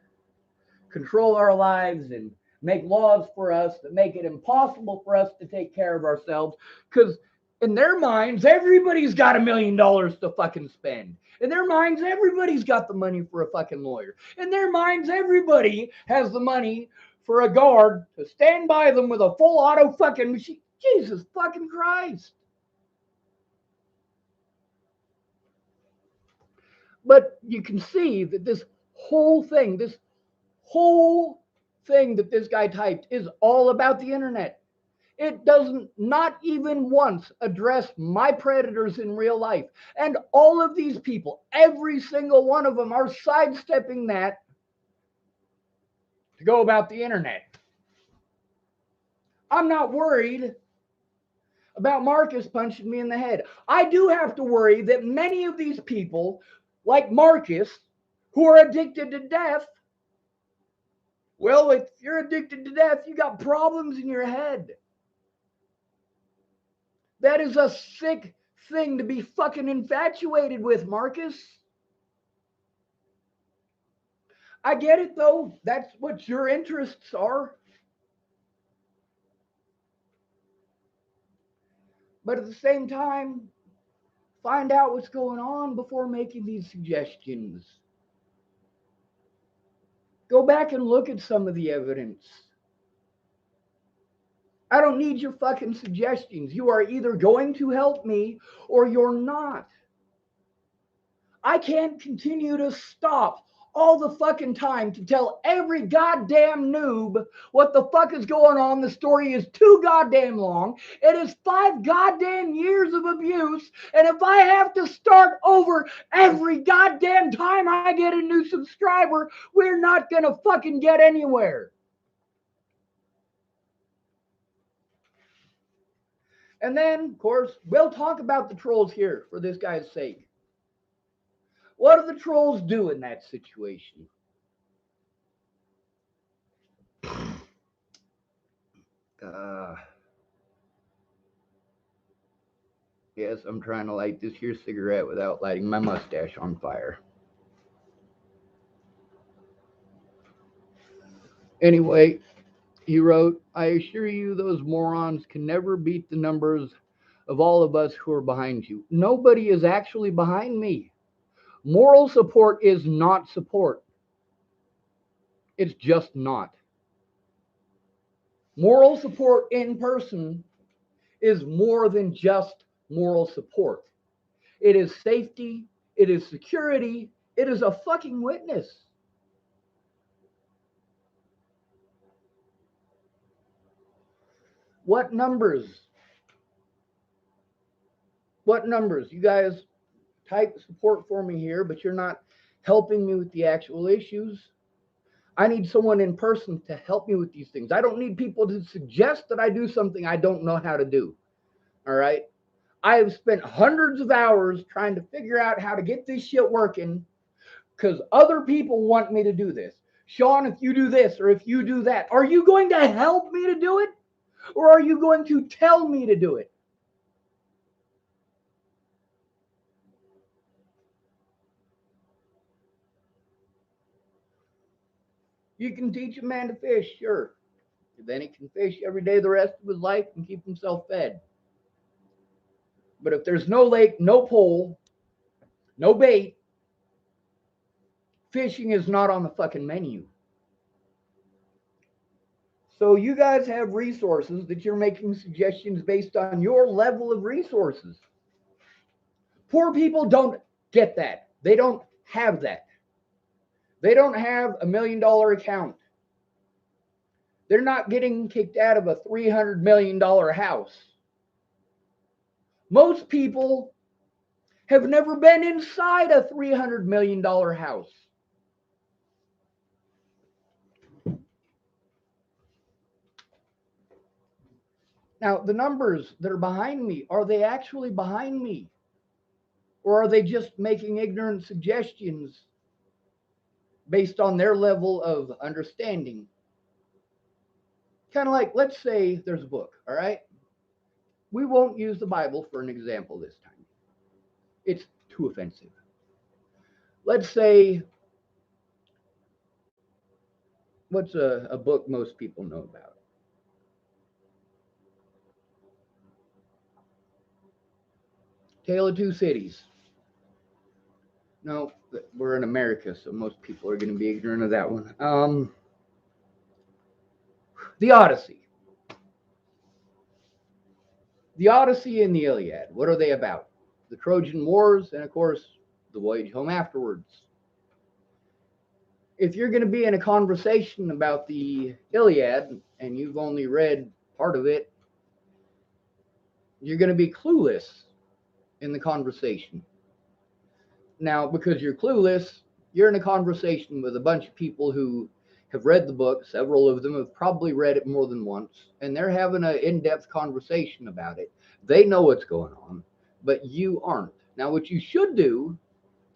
control our lives and make laws for us that make it impossible for us to take care of ourselves, because in their minds, everybody's got $1 million to fucking spend. In their minds, everybody's got the money for a fucking lawyer. In their minds, everybody has the money for a guard to stand by them with a full auto fucking machine. Jesus fucking Christ. But you can see that this whole thing that this guy typed is all about the internet. It doesn't not even once address my predators in real life. And all of these people, every single one of them, are sidestepping that to go about the internet. I'm not worried about Marcus punching me in the head. I do have to worry that many of these people, like Marcus, who are addicted to death, well, if you're addicted to death, you got problems in your head. That is a sick thing to be fucking infatuated with, Marcus. I get it, though. That's what your interests are. But at the same time, find out what's going on before making these suggestions. Go back and look at some of the evidence. I don't need your fucking suggestions. You are either going to help me or you're not. I can't continue to stop all the fucking time to tell every goddamn noob what the fuck is going on. The story is too goddamn long. It is 5 goddamn years of abuse. And if I have to start over every goddamn time I get a new subscriber, we're not going to fucking get anywhere. And then, of course, we'll talk about the trolls here for this guy's sake. What do the trolls do in that situation? Yes, I'm trying to light this here cigarette without lighting my mustache on fire. Anyway, he wrote, I assure you those morons can never beat the numbers of all of us who are behind you. Nobody is actually behind me. Moral support is not support. It's just not. Moral support in person is more than just moral support. It is safety. It is security. It is a fucking witness. What numbers? What numbers? You guys type support for me here, but you're not helping me with the actual issues. I need someone in person to help me with these things. I don't need people to suggest that I do something I don't know how to do. All right? I have spent hundreds of hours trying to figure out how to get this shit working because other people want me to do this. Sean, if you do this or if you do that, are you going to help me to do it? Or are you going to tell me to do it? You can teach a man to fish, sure. Then he can fish every day the rest of his life and keep himself fed. But if there's no lake, no pole, no bait, fishing is not on the fucking menu. So you guys have resources that you're making suggestions based on your level of resources. Poor people don't get that. They don't have that. They don't have $1 million account. They're not getting kicked out of a $300 million house. Most people have never been inside a $300 million house. Now, the numbers that are behind me, are they actually behind me? Or are they just making ignorant suggestions based on their level of understanding? Kind of like, let's say there's a book, all right? We won't use the Bible for an example this time. It's too offensive. Let's say, what's a book most people know about? Tale of Two Cities. No, we're in America, so most people are going to be ignorant of that one. The Odyssey. The Odyssey and the Iliad. What are they about? The Trojan Wars, and of course, the voyage home afterwards. If you're going to be in a conversation about the Iliad and you've only read part of it, you're going to be clueless in the conversation. Now, because you're clueless, you're in a conversation with a bunch of people who have read the book. Several of them have probably read it more than once, and they're having an in-depth conversation about it. They know what's going on, but you aren't. Now, what you should do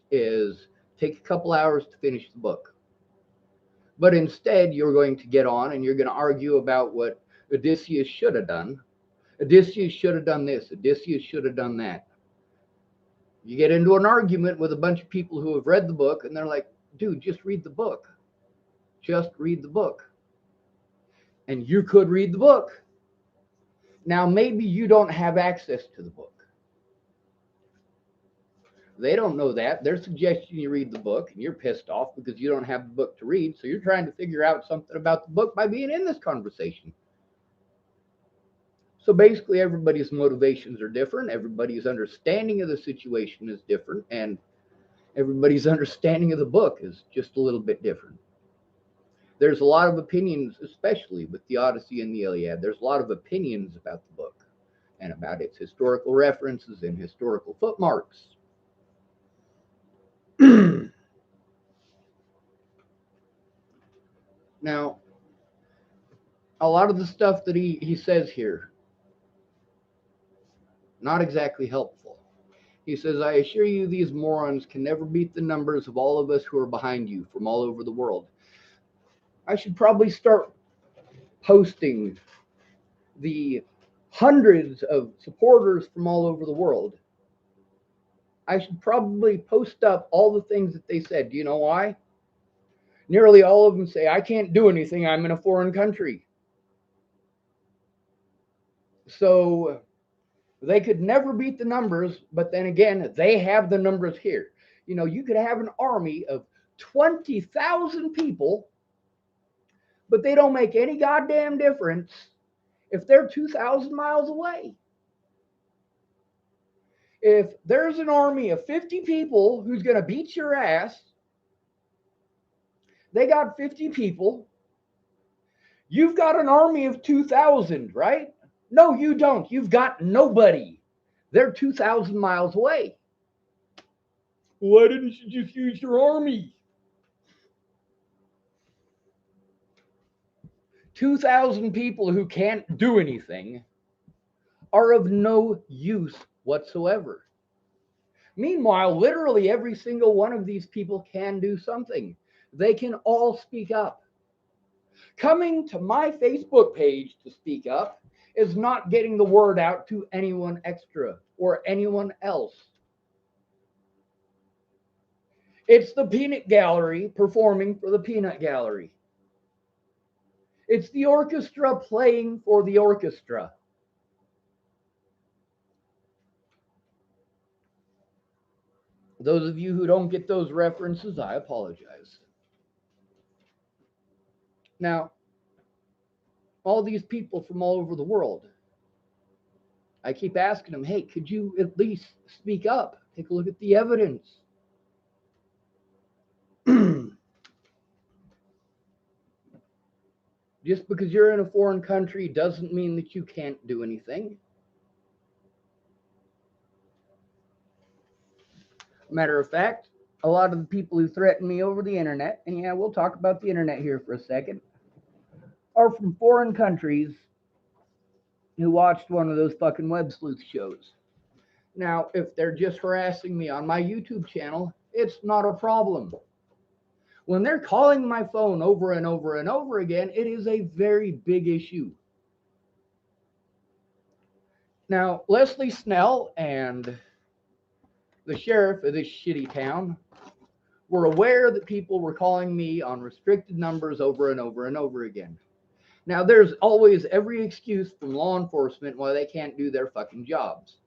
is take a couple hours to finish the book. But instead, you're going to get on and you're going to argue about what Odysseus should have done. Odysseus should have done this. Odysseus should have done that. You get into an argument with a bunch of people who have read the book, and they're like, dude, just read the book. Just read the book. And you could read the book. Now, maybe you don't have access to the book. They don't know that. They're suggesting you read the book, and you're pissed off because you don't have the book to read. So you're trying to figure out something about the book by being in this conversation. So basically, everybody's motivations are different. Everybody's understanding of the situation is different. And everybody's understanding of the book is just a little bit different. There's a lot of opinions, especially with the Odyssey and the Iliad. There's a lot of opinions about the book and about its historical references and historical footmarks. Now, a lot of the stuff that he says here, not exactly helpful. He says, I assure you, these morons can never beat the numbers of all of us who are behind you from all over the world. I should probably start posting the hundreds of supporters from all over the world. I should probably post up all the things that they said. Do you know why? Nearly all of them say, I can't do anything. I'm in a foreign country. So they could never beat the numbers, but then again, they have the numbers here. You know, you could have an army of 20,000 people, but they don't make any goddamn difference if they're 2,000 miles away. If there's an army of 50 people who's going to beat your ass, they got 50 people. You've got an army of 2,000, right? No, you don't. You've got nobody. They're 2,000 miles away. Why didn't you just use your army? 2,000 people who can't do anything are of no use whatsoever. Meanwhile, literally every single one of these people can do something. They can all speak up. Coming to my Facebook page to speak up is not getting the word out to anyone extra or anyone else. It's the peanut gallery performing for the peanut gallery. It's the orchestra playing for the orchestra. Those of you who don't get those references, I apologize. Now, all these people from all over the world, I keep asking them, hey, could you at least speak up? Take a look at the evidence. Just because you're in a foreign country doesn't mean that you can't do anything. Matter of fact, a lot of the people who threaten me over the internet, and yeah, we'll talk about the internet here for a second, are from foreign countries who watched one of those fucking web sleuth shows. Now, if they're just harassing me on my YouTube channel, it's not a problem. When they're calling my phone over and over and over again, it is a very big issue. Now, Leslie Snell and the sheriff of this shitty town were aware that people were calling me on restricted numbers over and over and over again. Now, there's always every excuse from law enforcement why they can't do their fucking jobs.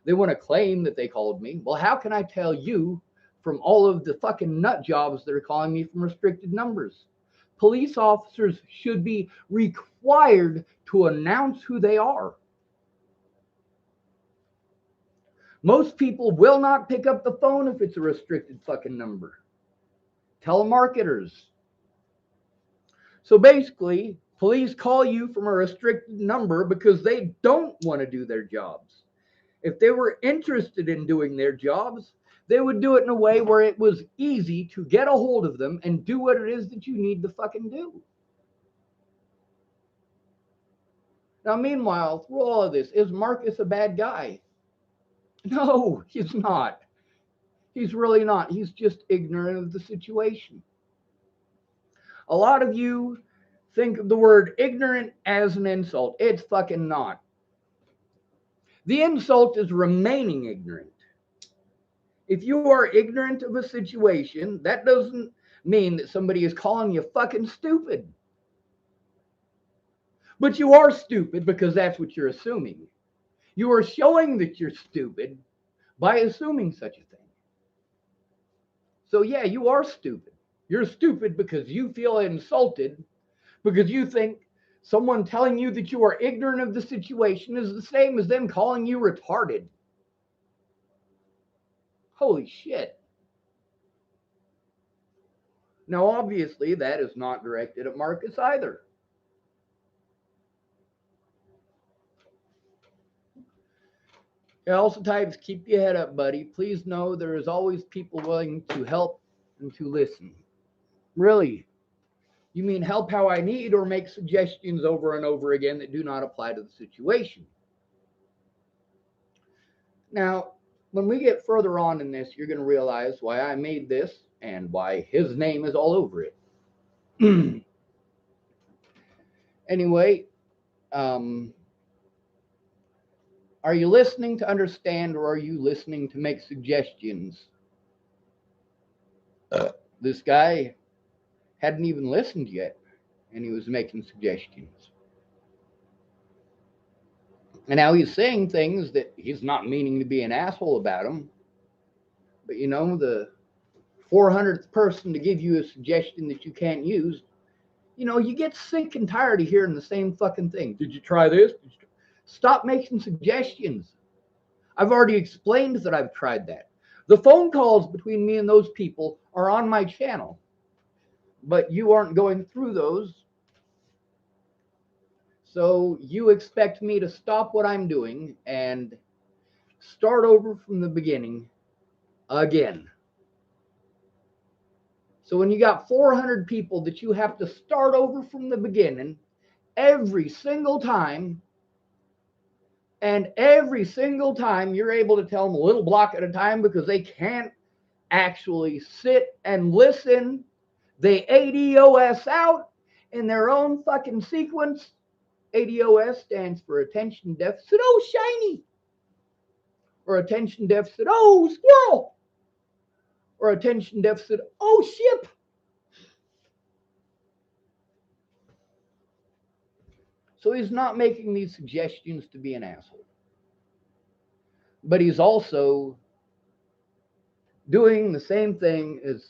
They want to claim that they called me. Well, how can I tell you from all of the fucking nut jobs that are calling me from restricted numbers? Police officers should be required to announce who they are. Most people will not pick up the phone if it's a restricted fucking number. Telemarketers. So basically, police call you from a restricted number because they don't want to do their jobs. If they were interested in doing their jobs, they would do it in a way where it was easy to get a hold of them and do what it is that you need to fucking do. Now, meanwhile, through all of this, is Marcus a bad guy? No, he's not. He's really not. He's just ignorant of the situation. A lot of you think of the word ignorant as an insult. It's fucking not. The insult is remaining ignorant. If you are ignorant of a situation, that doesn't mean that somebody is calling you fucking stupid. But you are stupid because that's what you're assuming. You are showing that you're stupid by assuming such a thing. So yeah, you are stupid. You're stupid because you feel insulted, because you think someone telling you that you are ignorant of the situation is the same as them calling you retarded. Holy shit. Now, obviously, that is not directed at Marcus either. It also types, keep your head up, buddy. Please know there is always people willing to help and to listen. Really? You mean help how I need or make suggestions over and over again that do not apply to the situation? Now, when we get further on in this, you're going to realize why I made this and why his name is all over it. Anyway, are you listening to understand or are you listening to make suggestions? This guy hadn't even listened yet, and he was making suggestions. And now he's saying things that he's not meaning to be an asshole about them. But you know, the 400th person to give you a suggestion that you can't use, you know, you get sick and tired of hearing the same fucking thing. Did you try this? Stop making suggestions. I've already explained that I've tried that. The phone calls between me and those people are on my channel, but you aren't going through those. So you expect me to stop what I'm doing and start over from the beginning again. So when you got 400 people that you have to start over from the beginning every single time, and every single time you're able to tell them a little block at a time because they can't actually sit and listen. They ADOS out in their own fucking sequence. ADOS stands for attention deficit, oh shiny, or attention deficit, oh squirrel, or attention deficit, oh ship. So he's not making these suggestions to be an asshole. But he's also doing the same thing as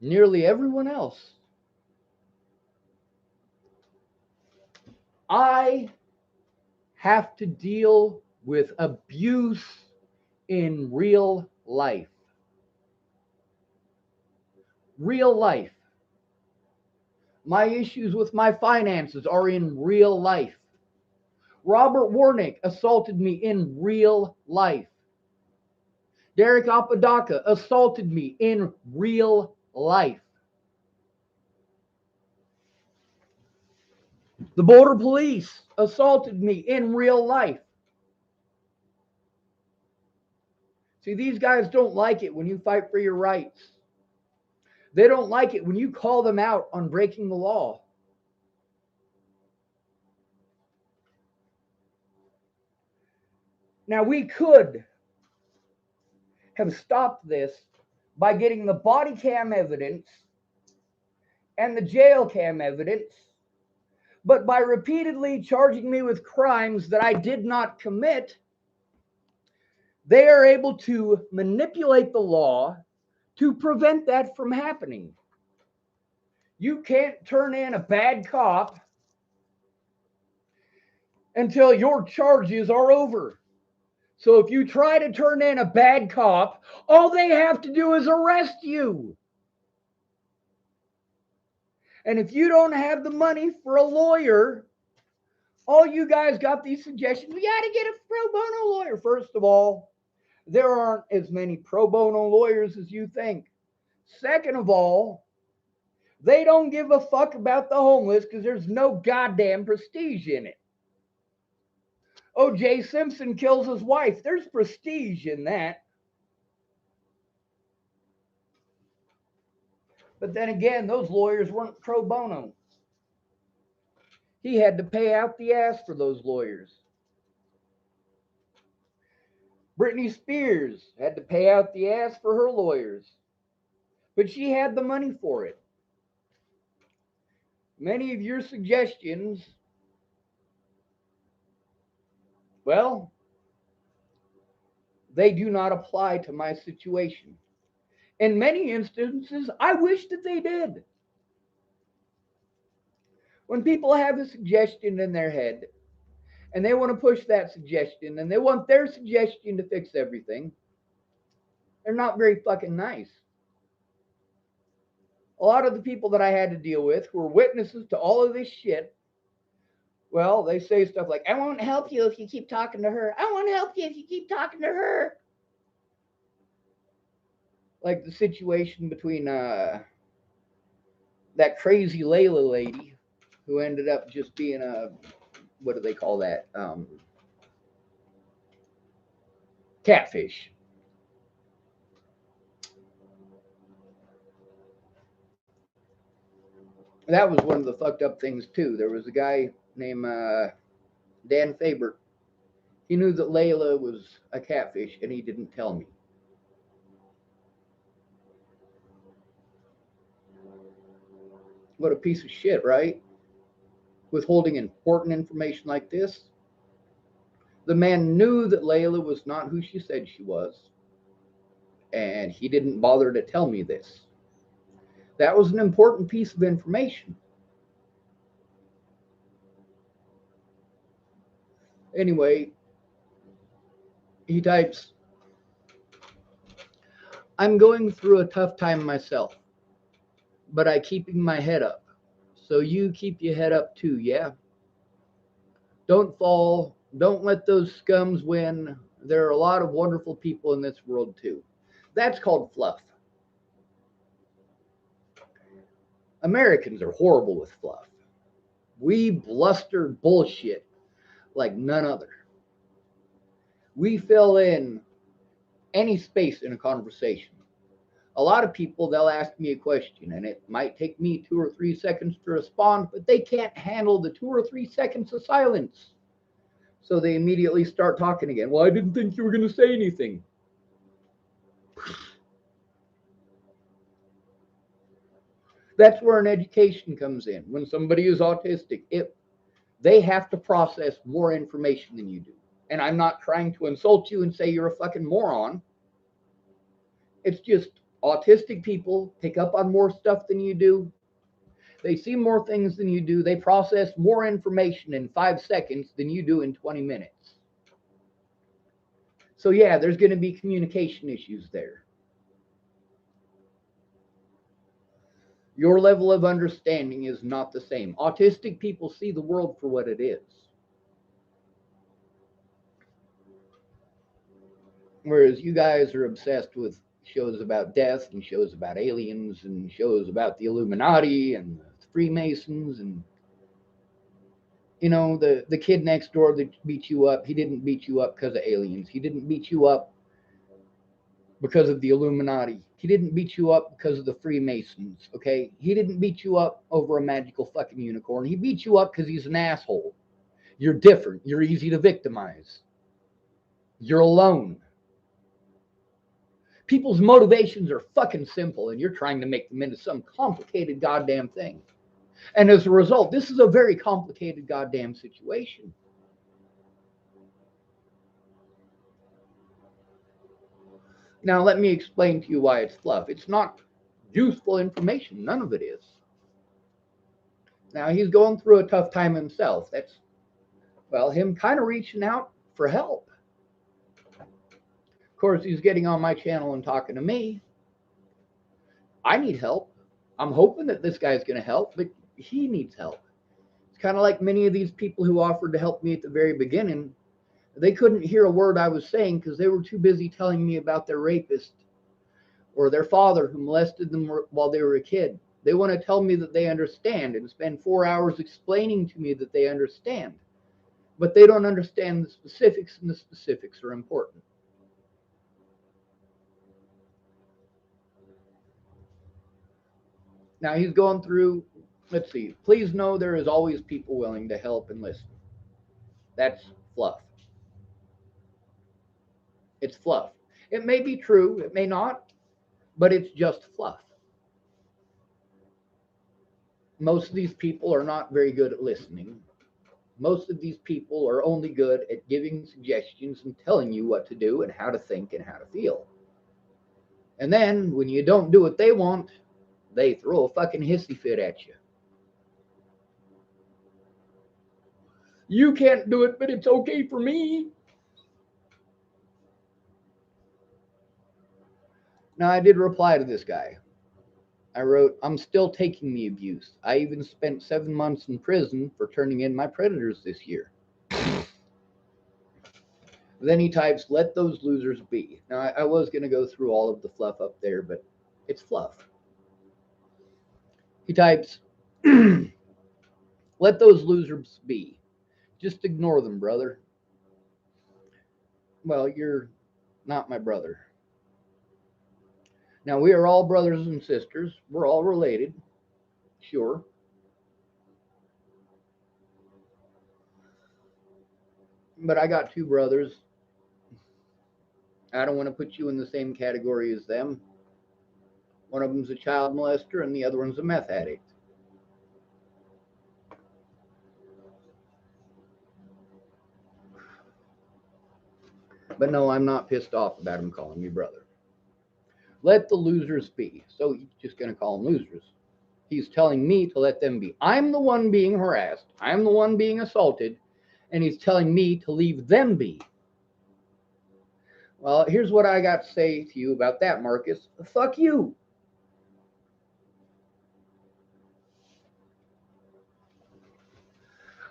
nearly everyone else. I have to deal with abuse in real life. Real life. My issues with my finances are in real life. Robert Warnick assaulted me in real life. Derek Apodaca assaulted me in real life. The border police assaulted me in real life. See, these guys don't like it when you fight for your rights. They don't like it when you call them out on breaking the law. Now, we could have stopped this by getting the body cam evidence and the jail cam evidence, but by repeatedly charging me with crimes that I did not commit, they are able to manipulate the law to prevent that from happening. You can't turn in a bad cop until your charges are over. So if you try to turn in a bad cop, all they have to do is arrest you. And if you don't have the money for a lawyer, all you guys got these suggestions. We got to get a pro bono lawyer. First of all, there aren't as many pro bono lawyers as you think. Second of all, they don't give a fuck about the homeless because there's no goddamn prestige in it. O.J. Simpson kills his wife. There's prestige in that. But then again, those lawyers weren't pro bono. He had to pay out the ass for those lawyers. Britney Spears had to pay out the ass for her lawyers. But she had the money for it. Many of your suggestions, well, they do not apply to my situation. In many instances, I wish that they did. When people have a suggestion in their head and they want to push that suggestion and they want their suggestion to fix everything, they're not very fucking nice. A lot of the people that I had to deal with who were witnesses to all of this shit, well, they say stuff like, I won't help you if you keep talking to her. I won't help you if you keep talking to her. Like the situation between that crazy Layla lady who ended up just being a, what do they call that? Catfish. That was one of the fucked up things too. There was a guy named Dan Faber. He knew that Layla was a catfish and he didn't tell me. What a piece of shit, right? Withholding important information like this. The man knew that Layla was not who she said she was, and he didn't bother to tell me this. That was an important piece of information. Anyway, he types, I'm going through a tough time myself, but I keeping my head up. So you keep your head up too, yeah? Don't fall. Don't let those scums win. There are a lot of wonderful people in this world too. That's called fluff. Americans are horrible with fluff. We bluster bullshit like none other. We fill in any space in a conversation. A lot of people, they'll ask me a question and it might take me 2 or 3 seconds to respond, but they can't handle the 2 or 3 seconds of silence. So they immediately start talking again. Well, I didn't think you were going to say anything. That's where an education comes in. When somebody is autistic, they have to process more information than you do. And I'm not trying to insult you and say you're a fucking moron. It's just autistic people pick up on more stuff than you do. They see more things than you do. They process more information in 5 seconds than you do in 20 minutes. So yeah, there's going to be communication issues there. Your level of understanding is not the same. Autistic people see the world for what it is. Whereas you guys are obsessed with shows about death and shows about aliens and shows about the Illuminati and the Freemasons and You know, the kid next door that beat you up, he didn't beat you up because of aliens. He didn't beat you up because of the Illuminati. He didn't beat you up because of the Freemasons, okay? He didn't beat you up over a magical fucking unicorn. He beat you up because he's an asshole. You're different. You're easy to victimize. You're alone. People's motivations are fucking simple, and you're trying to make them into some complicated goddamn thing. And as a result, this is a very complicated goddamn situation. Now, let me explain to you why it's fluff. It's not useful information. None of it is. Now, he's going through a tough time himself. That's, well, him kind of reaching out for help. Of course, he's getting on my channel and talking to me. I need help. I'm hoping that this guy's going to help, but he needs help. It's kind of like many of these people who offered to help me at the very beginning. They couldn't hear a word I was saying because they were too busy telling me about their rapist or their father who molested them while they were a kid. They want to tell me that they understand and spend 4 hours explaining to me that they understand. But they don't understand the specifics, and the specifics are important. Now he's going through, let's see, please know there is always people willing to help and listen. That's fluff. It's fluff. It may be true, it may not, but it's just fluff. Most of these people are not very good at listening. Most of these people are only good at giving suggestions and telling you what to do and how to think and how to feel. And then when you don't do what they want, they throw a fucking hissy fit at you. You can't do it, but it's okay for me. Now, I did reply to this guy. I wrote, I'm still taking the abuse. I even spent 7 months in prison for turning in my predators this year. Then he types, let those losers be. Now, I was going to go through all of the fluff up there, but it's fluff. He types, let those losers be. Just ignore them, brother. Well, you're not my brother. Now, we are all brothers and sisters. We're all related. Sure. But I got 2 brothers. I don't want to put you in the same category as them. One of them's a child molester and the other one's a meth addict. But no, I'm not pissed off about him calling me brother. Let the losers be. So he's just going to call them losers. He's telling me to let them be. I'm the one being harassed. I'm the one being assaulted. And he's telling me to leave them be. Well, here's what I got to say to you about that, Marcus. Fuck you.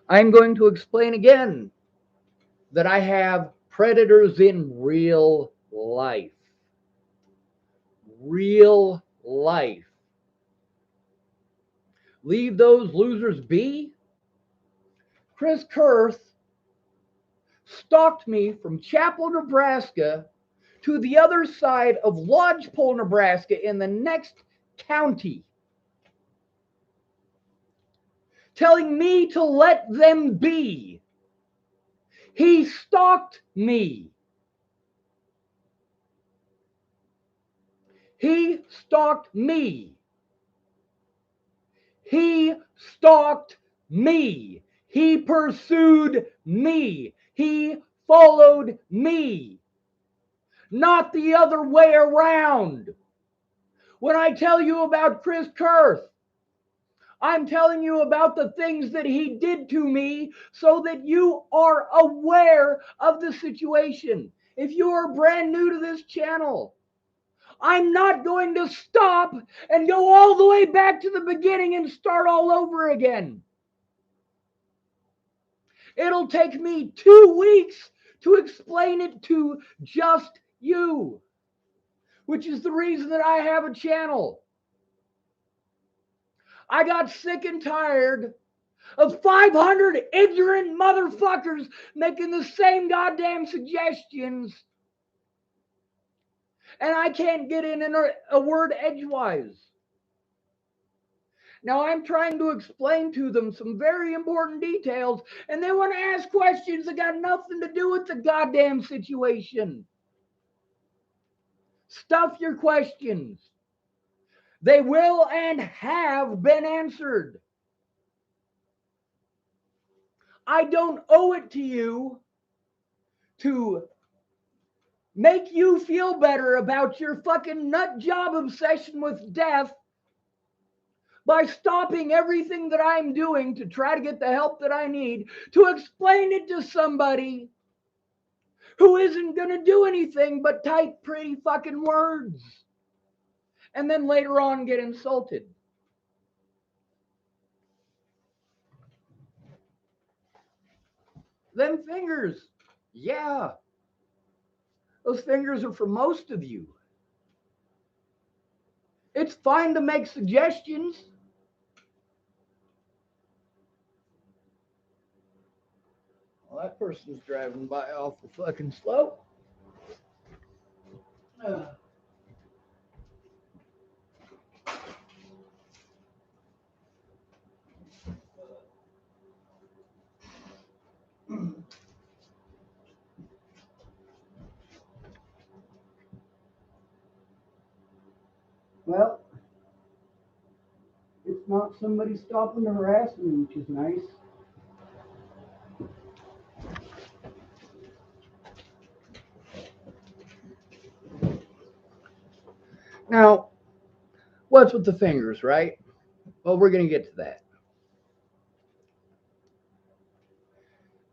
I'm going to explain again that I have predators in real life. Real life. Leave those losers be? Chris Kurth stalked me from Chapel, Nebraska to the other side of Lodgepole, Nebraska in the next county, telling me to let them be. He stalked me. He stalked me. He stalked me. He pursued me. He followed me. Not the other way around. When I tell you about Chris Kurth, I'm telling you about the things that he did to me so that you are aware of the situation. If you are brand new to this channel, I'm not going to stop and go all the way back to the beginning and start all over again. It'll take me 2 weeks to explain it to just you, which is the reason that I have a channel. I got sick and tired of 500 ignorant motherfuckers making the same goddamn suggestions, and I can't get in a word edgewise. Now I'm trying to explain to them some very important details, and they want to ask questions that got nothing to do with the goddamn situation. Stuff your questions. They will and have been answered. I don't owe it to you to make you feel better about your fucking nut job obsession with death by stopping everything that I'm doing to try to get the help that I need to explain it to somebody who isn't going to do anything but type pretty fucking words and then later on get insulted. Them fingers, yeah, those fingers are for most of you. It's fine to make suggestions. Well, that person's driving by awful fucking slow. Well, it's not somebody stopping to harass me, which is nice. Now, what's with the fingers, right? Well, we're going to get to that.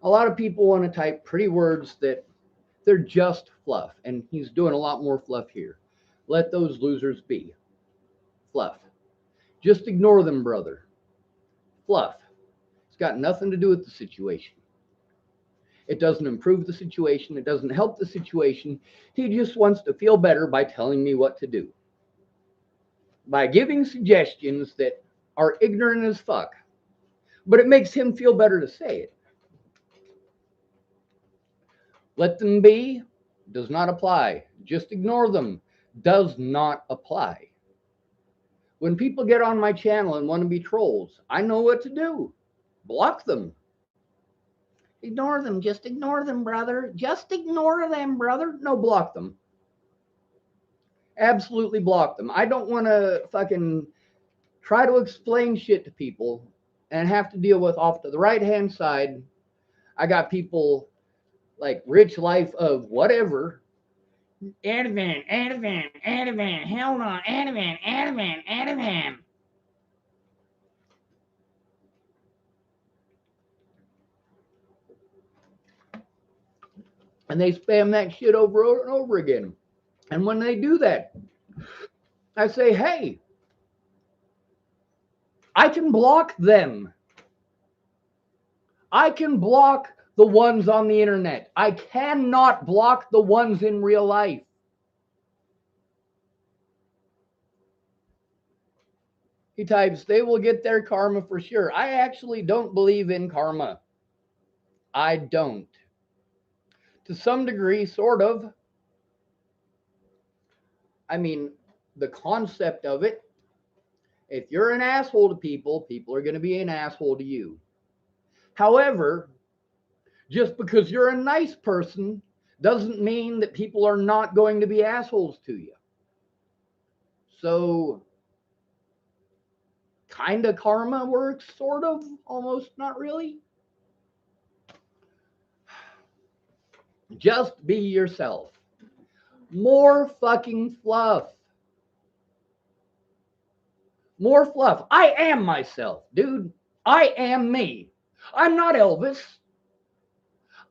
A lot of people want to type pretty words that they're just fluff, and he's doing a lot more fluff here. Let those losers be. Fluff. Just ignore them, brother. Fluff. It's got nothing to do with the situation. It doesn't improve the situation. It doesn't help the situation. He just wants to feel better by telling me what to do. By giving suggestions that are ignorant as fuck. But it makes him feel better to say it. Let them be does not apply. Just ignore them does not apply. When people get on my channel and want to be trolls, I know what to do. Block them. Ignore them. Just ignore them, brother. Just ignore them, brother. No, block them. Absolutely block them. I don't want to fucking try to explain shit to people and have to deal with off to the right-hand side. I got people like Rich Life of whatever. Anavan, hell no, Anavan. And they spam that shit over and over again. And when they do that, I say, hey, I can block them. I can block the ones on the internet. I cannot block the ones in real life. He types, they will get their karma for sure. I actually don't believe in karma. I don't. To some degree, sort of. I mean, the concept of it, if you're an asshole to people, people are going to be an asshole to you. However, just because you're a nice person doesn't mean that people are not going to be assholes to you. So, kind of karma works, sort of, almost, not really. Just be yourself. More fucking fluff. More fluff. I am myself, dude. I am me. I'm not Elvis.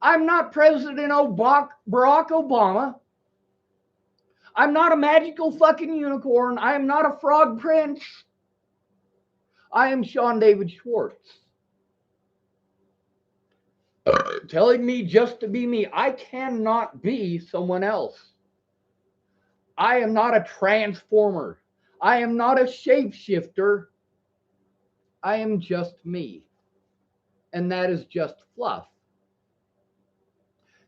I'm not President Barack Obama. I'm not a magical fucking unicorn. I am not a frog prince. I am Sean David Schwartz. Telling me just to be me. I cannot be someone else. I am not a transformer. I am not a shapeshifter. I am just me. And that is just fluff.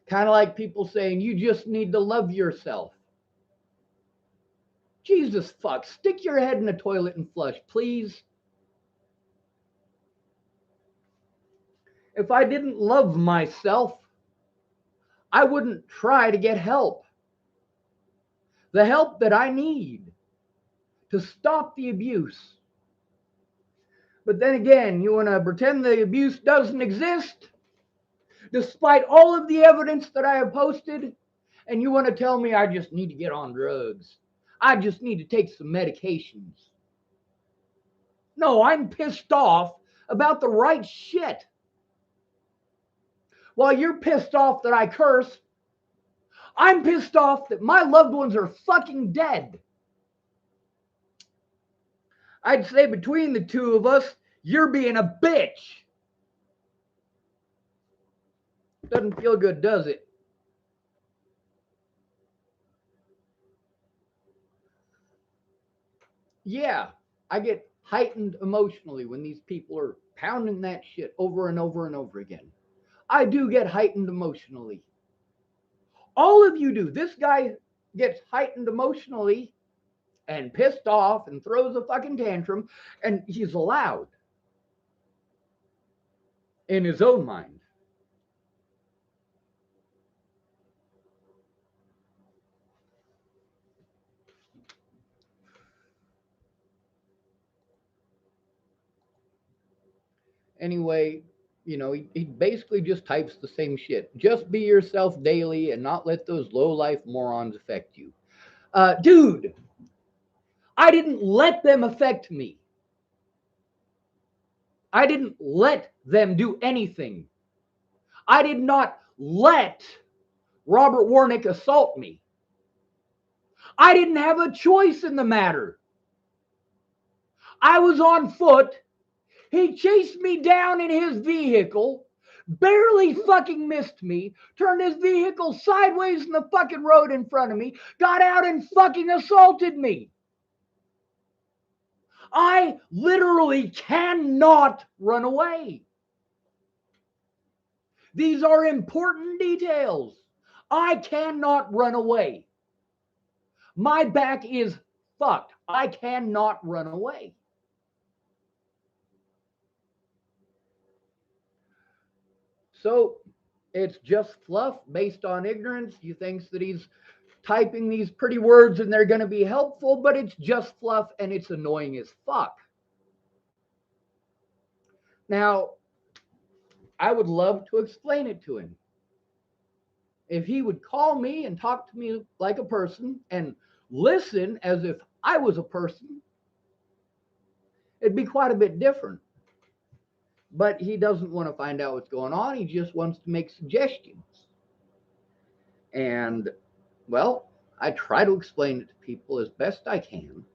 Kind of like people saying, you just need to love yourself. Jesus fuck, stick your head in the toilet and flush, please. If I didn't love myself, I wouldn't try to get help. The help that I need to stop the abuse. But then again, you want to pretend the abuse doesn't exist, despite all of the evidence that I have posted, and you want to tell me I just need to get on drugs. I just need to take some medications. No, I'm pissed off about the right shit. While you're pissed off that I curse, I'm pissed off that my loved ones are fucking dead. I'd say between the two of us, you're being a bitch. Doesn't feel good, does it? Yeah, I get heightened emotionally when these people are pounding that shit over and over and over again. I do get heightened emotionally. All of you do. This guy gets heightened emotionally and pissed off and throws a fucking tantrum, and he's allowed in his own mind. Anyway, he basically just types the same shit. Just be yourself daily and not let those low life morons affect you. Dude, I didn't let them affect me. I didn't let them do anything. I did not let Robert Warnick assault me. I didn't have a choice in the matter. I was on foot. He chased me down in his vehicle, barely fucking missed me, turned his vehicle sideways in the fucking road in front of me, got out and fucking assaulted me. I literally cannot run away. These are important details. I cannot run away. My back is fucked. I cannot run away. So it's just fluff based on ignorance. He thinks that he's typing these pretty words and they're going to be helpful, but it's just fluff and it's annoying as fuck. Now, I would love to explain it to him. If he would call me and talk to me like a person and listen as if I was a person, it'd be quite a bit different. But he doesn't want to find out what's going on. He just wants to make suggestions. And, well, I try to explain it to people as best I can.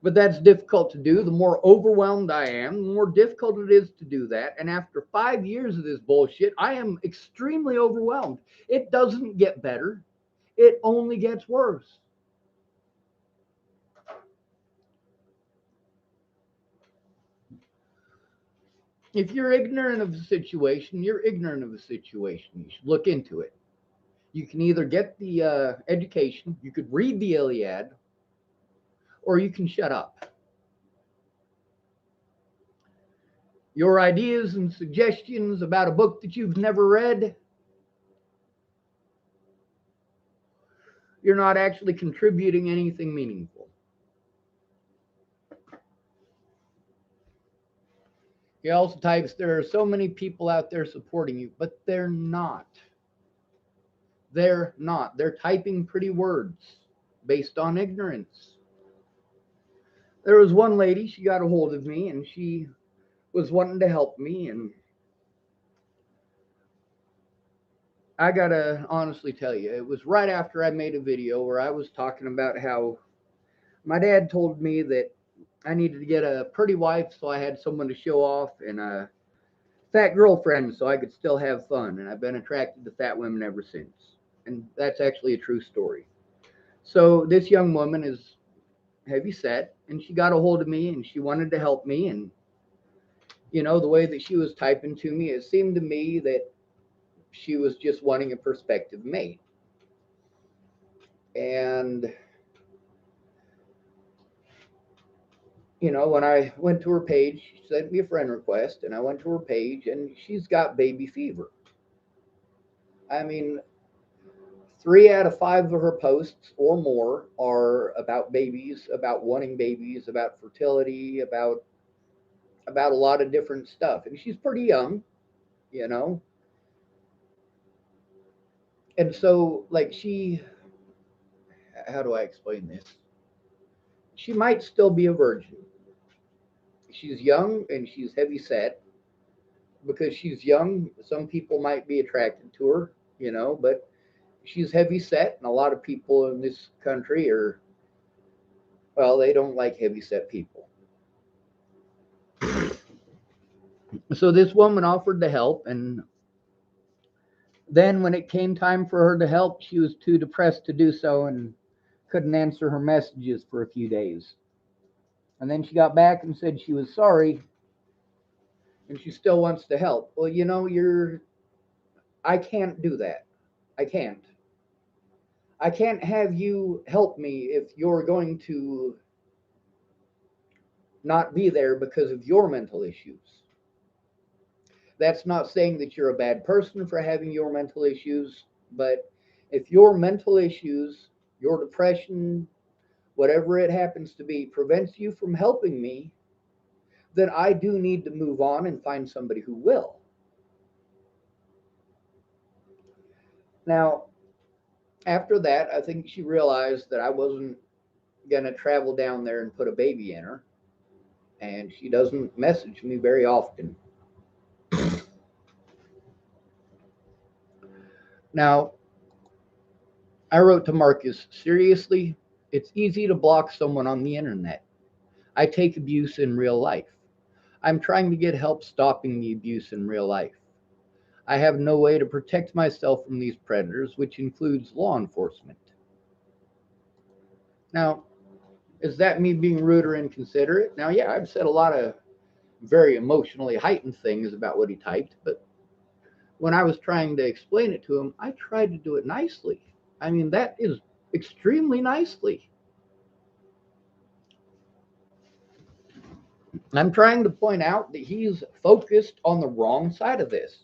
But that's difficult to do. The more overwhelmed I am, the more difficult it is to do that. And after 5 years of this bullshit, I am extremely overwhelmed. It doesn't get better. It only gets worse. If you're ignorant of the situation, you're ignorant of the situation. You should look into it. You can either get the education, you could read the Iliad, or you can shut up. Your ideas and suggestions about a book that you've never read, you're not actually contributing anything meaningful. He also types, there are so many people out there supporting you, but they're not. They're not. They're typing pretty words based on ignorance. There was one lady, she got a hold of me and she was wanting to help me, and I gotta honestly tell you, it was right after I made a video where I was talking about how my dad told me that I needed to get a pretty wife so I had someone to show off, and a fat girlfriend so I could still have fun. And I've been attracted to fat women ever since. And that's actually a true story. So this young woman is heavy set, and she got a hold of me and she wanted to help me. And You know, the way that she was typing to me, it seemed to me that she was just wanting a prospective mate. And, you know, when I went to her page, she sent me a friend request, and I went to her page, and she's got baby fever. I mean, 3 out of 5 of her posts or more are about babies, about wanting babies, about fertility, about a lot of different stuff. And she's pretty young, you know. And so, like, how do I explain this? She might still be a virgin. She's young and she's heavy set. Because she's young, some people might be attracted to her, you know, but she's heavy set, and a lot of people in this country are, well, they don't like heavy set people. So this woman offered to help, and then when it came time for her to help, she was too depressed to do so and couldn't answer her messages for a few days. And then she got back and said she was sorry and she still wants to help. Well, you know, I can't do that. I can't. I can't have you help me if you're going to not be there because of your mental issues. That's not saying that you're a bad person for having your mental issues, but if your mental issues, your depression, whatever it happens to be, prevents you from helping me, then I do need to move on and find somebody who will. Now, after that, I think she realized that I wasn't going to travel down there and put a baby in her, and she doesn't message me very often. Now, I wrote to Marcus, seriously, it's easy to block someone on the internet. I take abuse in real life. I'm trying to get help stopping the abuse in real life. I have no way to protect myself from these predators, which includes law enforcement. Now, is that me being rude or inconsiderate? Now, yeah, I've said a lot of very emotionally heightened things about what he typed, but when I was trying to explain it to him, I tried to do it nicely. I mean, that is extremely nicely. I'm trying to point out that he's focused on the wrong side of this.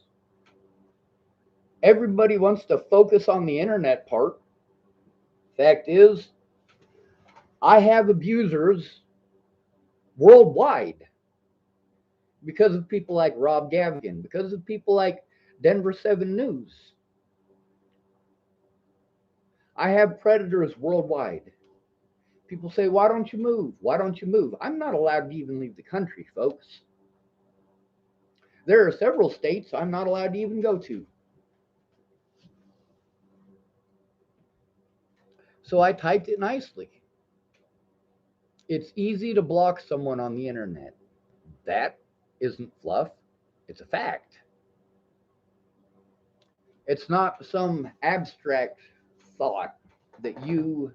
Everybody wants to focus on the internet part. Fact is, I have abusers worldwide because of people like Rob Gavigan, because of people like Denver 7 News. I have predators worldwide. People say, why don't you move? Why don't you move? I'm not allowed to even leave the country, folks. There are several states I'm not allowed to even go to. So I typed it nicely. It's easy to block someone on the internet. That isn't fluff, it's a fact. It's not some abstract thought that you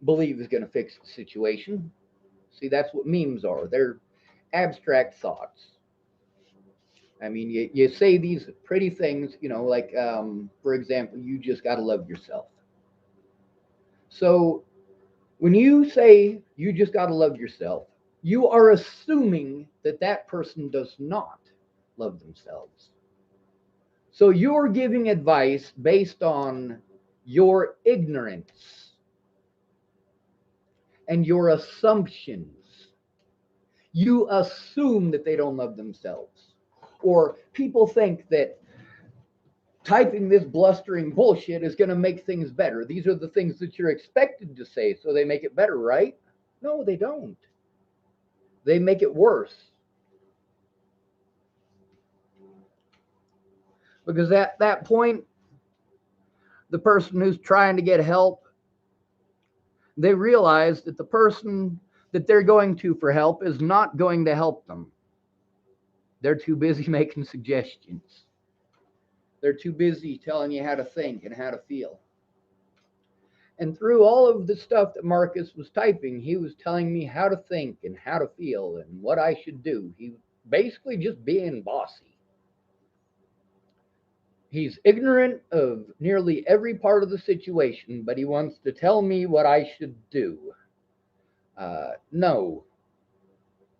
believe is going to fix the situation. See, that's what memes are. They're abstract thoughts. I mean, you say these pretty things, you know, like, for example, you just got to love yourself. So when you say you just got to love yourself, you are assuming that that person does not love themselves. So you're giving advice based on your ignorance and your assumptions. You assume that they don't love themselves. Or people think that typing this blustering bullshit is going to make things better. These are the things that you're expected to say, so they make it better, right? No, they don't. They make it worse. Because at that point, the person who's trying to get help, they realize that the person that they're going to for help is not going to help them. They're too busy making suggestions. They're too busy telling you how to think and how to feel. And through all of the stuff that Marcus was typing, he was telling me how to think and how to feel and what I should do. basically just being bossy. He's ignorant of nearly every part of the situation, but he wants to tell me what I should do. No,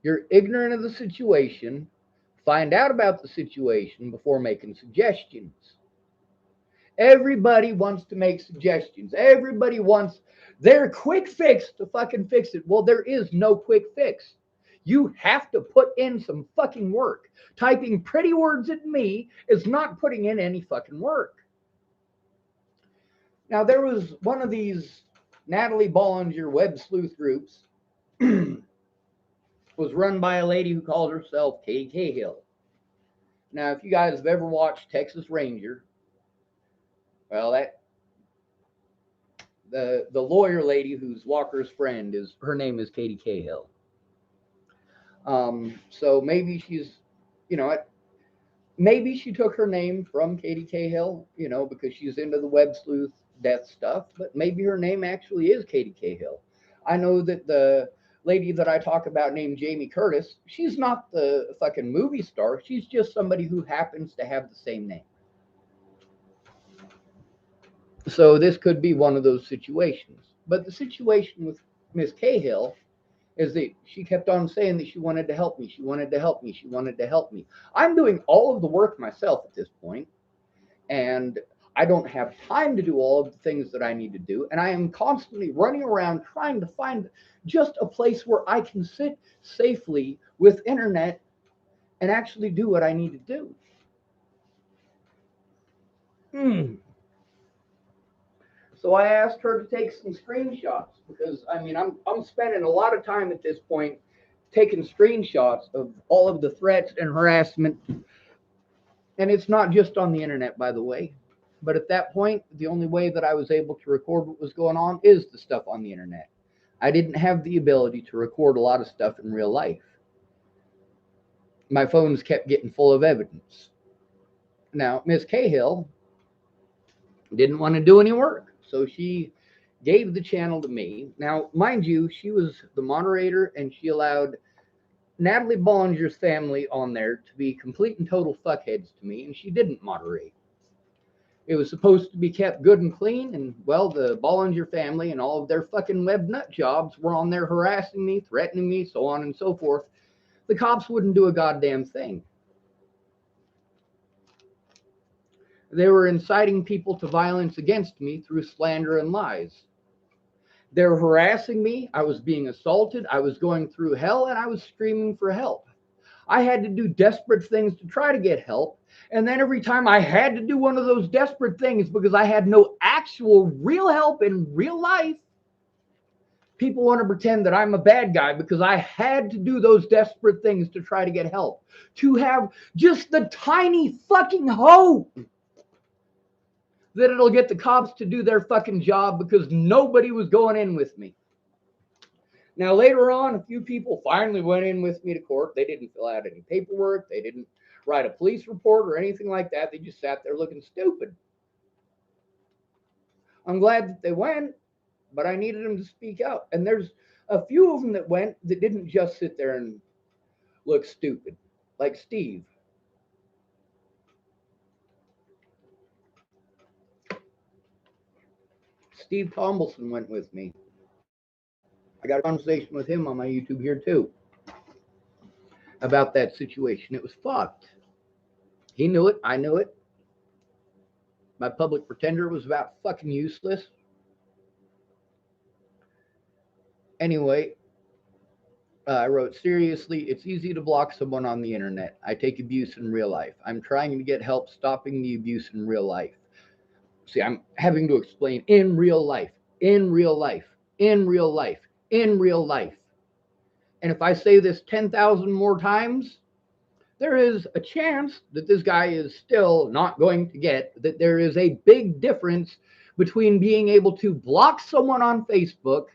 you're ignorant of the situation. Find out about the situation before making suggestions. Everybody wants to make suggestions. Everybody wants their quick fix to fucking fix it. Well, there is no quick fix. You have to put in some fucking work. Typing pretty words at me is not putting in any fucking work. Now, there was one of these Natalie Bollinger web sleuth groups was run by a lady who called herself Katie Cahill. Now, if you guys have ever watched Texas Ranger, well, the lawyer lady who's Walker's friend her name is Katie Cahill. So maybe she's, maybe she took her name from Katie Cahill, because she's into the web sleuth death stuff. But maybe her name actually is Katie Cahill. I know that the lady that I talk about named Jamie Curtis, she's not the fucking movie star. She's just somebody who happens to have the same name. So this could be one of those situations. But the situation with Miss Cahill is that she kept on saying that she wanted to help me. She wanted to help me. She wanted to help me. I'm doing all of the work myself at this point, and I don't have time to do all of the things that I need to do. And I am constantly running around trying to find just a place where I can sit safely with internet and actually do what I need to do. So I asked her to take some screenshots because I'm spending a lot of time at this point taking screenshots of all of the threats and harassment. And it's not just on the internet, by the way. But at that point, the only way that I was able to record what was going on is the stuff on the internet. I didn't have the ability to record a lot of stuff in real life. My phones kept getting full of evidence. Now, Miss Cahill didn't want to do any work, so she gave the channel to me. Now, mind you, she was the moderator, and she allowed Natalie Bollinger's family on there to be complete and total fuckheads to me, and she didn't moderate. It was supposed to be kept good and clean, and, well, the Bollinger family and all of their fucking web nut jobs were on there harassing me, threatening me, so on and so forth. The cops wouldn't do a goddamn thing. They were inciting people to violence against me through slander and lies. They were harassing me. I was being assaulted. I was going through hell, and I was screaming for help. I had to do desperate things to try to get help. And then every time I had to do one of those desperate things because I had no actual real help in real life, people want to pretend that I'm a bad guy because I had to do those desperate things to try to get help. To have just the tiny fucking hope that it'll get the cops to do their fucking job because nobody was going in with me. Now, later on, a few people finally went in with me to court. They didn't fill out any paperwork. They didn't write a police report or anything like that. They just sat there looking stupid. I'm glad that they went, but I needed them to speak out. And there's a few of them that went that didn't just sit there and look stupid, like Steve. Steve Tombleson went with me. I got a conversation with him on my YouTube here too about that situation. It was fucked. He knew it. I knew it. My public pretender was about fucking useless. Anyway, I wrote, seriously, it's easy to block someone on the internet. I take abuse in real life. I'm trying to get help stopping the abuse in real life. See, I'm having to explain in real life, in real life, in real life, in real life. And if I say this 10,000 more times, there is a chance that this guy is still not going to get that there is a big difference between being able to block someone on Facebook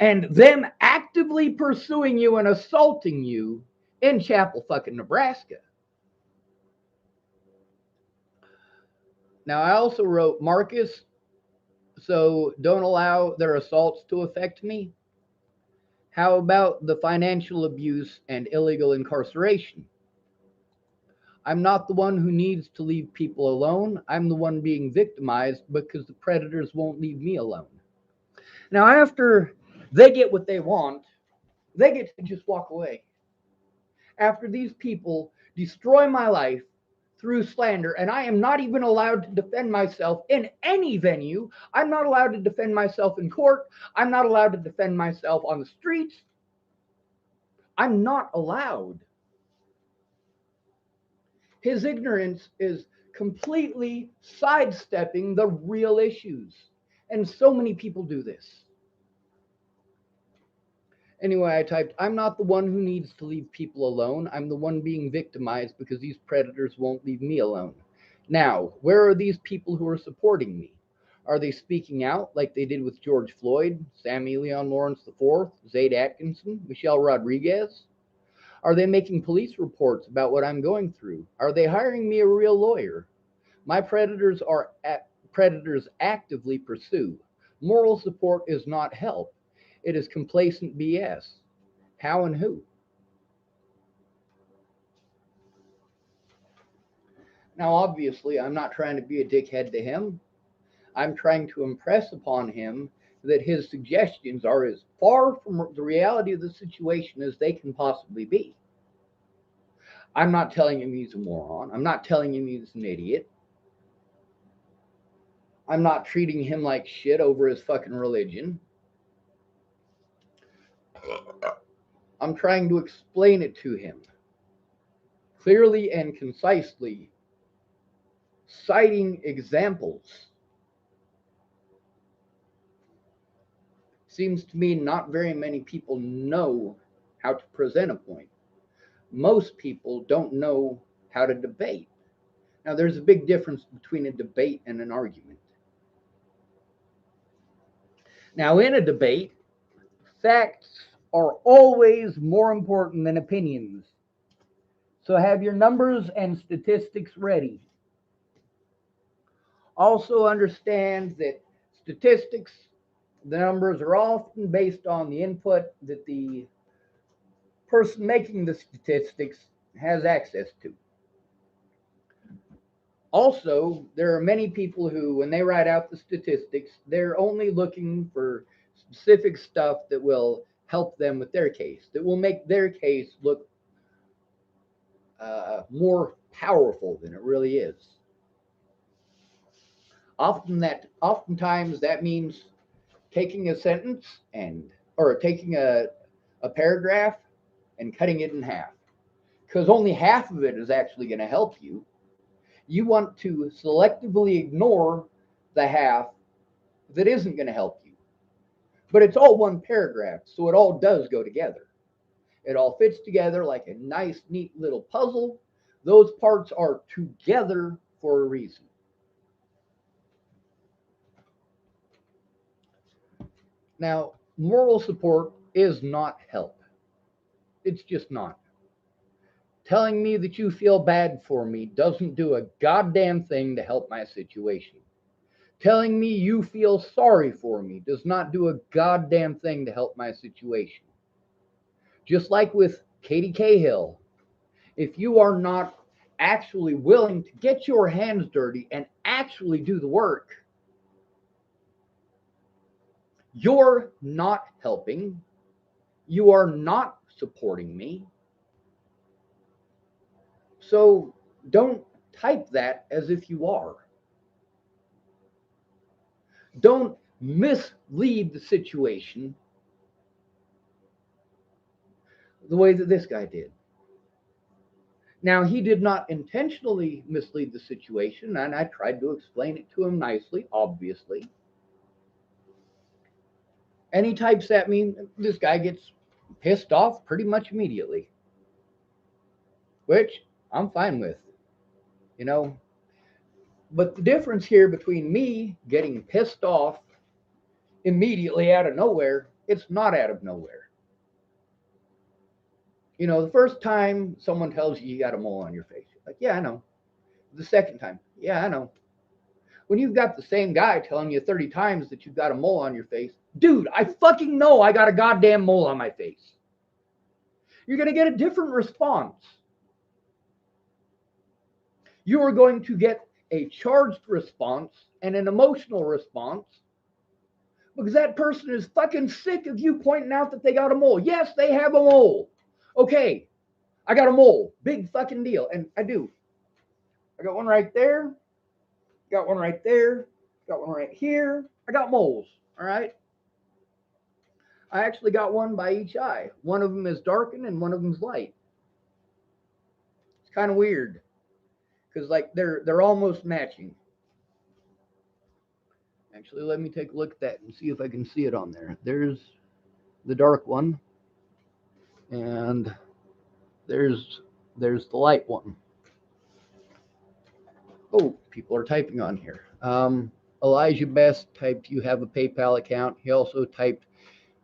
and them actively pursuing you and assaulting you in Chapel, fucking Nebraska. Now, I also wrote, Marcus, so don't allow their assaults to affect me. How about the financial abuse and illegal incarceration? I'm not the one who needs to leave people alone. I'm the one being victimized because the predators won't leave me alone. Now, after they get what they want, they get to just walk away. After these people destroy my life through slander, and I am not even allowed to defend myself in any venue. I'm not allowed to defend myself in court. I'm not allowed to defend myself on the streets. I'm not allowed. His ignorance is completely sidestepping the real issues. And so many people do this. Anyway, I typed, I'm not the one who needs to leave people alone. I'm the one being victimized because these predators won't leave me alone. Now, where are these people who are supporting me? Are they speaking out like they did with George Floyd, Sammy Leon Lawrence IV, Zaid Atkinson, Michelle Rodriguez? Are they making police reports about what I'm going through? Are they hiring me a real lawyer? My predators actively pursue. Moral support is not help. It is complacent BS. How and who? Now, obviously, I'm not trying to be a dickhead to him. I'm trying to impress upon him that his suggestions are as far from the reality of the situation as they can possibly be. I'm not telling him he's a moron. I'm not telling him he's an idiot. I'm not treating him like shit over his fucking religion. I'm trying to explain it to him clearly and concisely, citing examples. Seems to me not very many people know how to present a point. Most people don't know how to debate. Now, there's a big difference between a debate and an argument. Now, in a debate, facts are always more important than opinions. So have your numbers and statistics ready. Also understand that statistics, the numbers are often based on the input that the person making the statistics has access to. Also, there are many people who, when they write out the statistics, they're only looking for specific stuff that will help them with their case, that will make their case look more powerful than it really is. Oftentimes that means taking a sentence or taking a paragraph and cutting it in half, because only half of it is actually going to help you. You want to selectively ignore the half that isn't going to help you. But it's all one paragraph, so it all does go together. It all fits together like a nice, neat little puzzle. Those parts are together for a reason. Now, moral support is not help. It's just not. Telling me that you feel bad for me doesn't do a goddamn thing to help my situation. Telling me you feel sorry for me does not do a goddamn thing to help my situation. Just like with Katie Cahill, if you are not actually willing to get your hands dirty and actually do the work, you're not helping. You are not supporting me. So don't type that as if you are. Don't mislead the situation the way that this guy did. Now, he did not intentionally mislead the situation, and I tried to explain it to him nicely, obviously. And he types at me, this guy gets pissed off pretty much immediately, which I'm fine with, you know. But the difference here between me getting pissed off immediately out of nowhere, it's not out of nowhere. You know, the first time someone tells you you got a mole on your face, you're like, yeah, I know. The second time, yeah, I know. When you've got the same guy telling you 30 times that you've got a mole on your face, dude, I fucking know I got a goddamn mole on my face. You're going to get a different response. You are going to get a charged response and an emotional response because that person is fucking sick of you pointing out that they got a mole. Yes, they have a mole. Okay, I got a mole. Big fucking deal. And I do. I got one right there. Got one right there. Got one right here. I got moles. All right. I actually got one by each eye. One of them is darkened and one of them is light. It's kind of weird because like they're almost matching. Actually, let me take a look at that and see if I can see it on there. There's the dark one, and there's the light one. Oh, people are typing on here. Elijah Best typed, "You have a PayPal account." He also typed,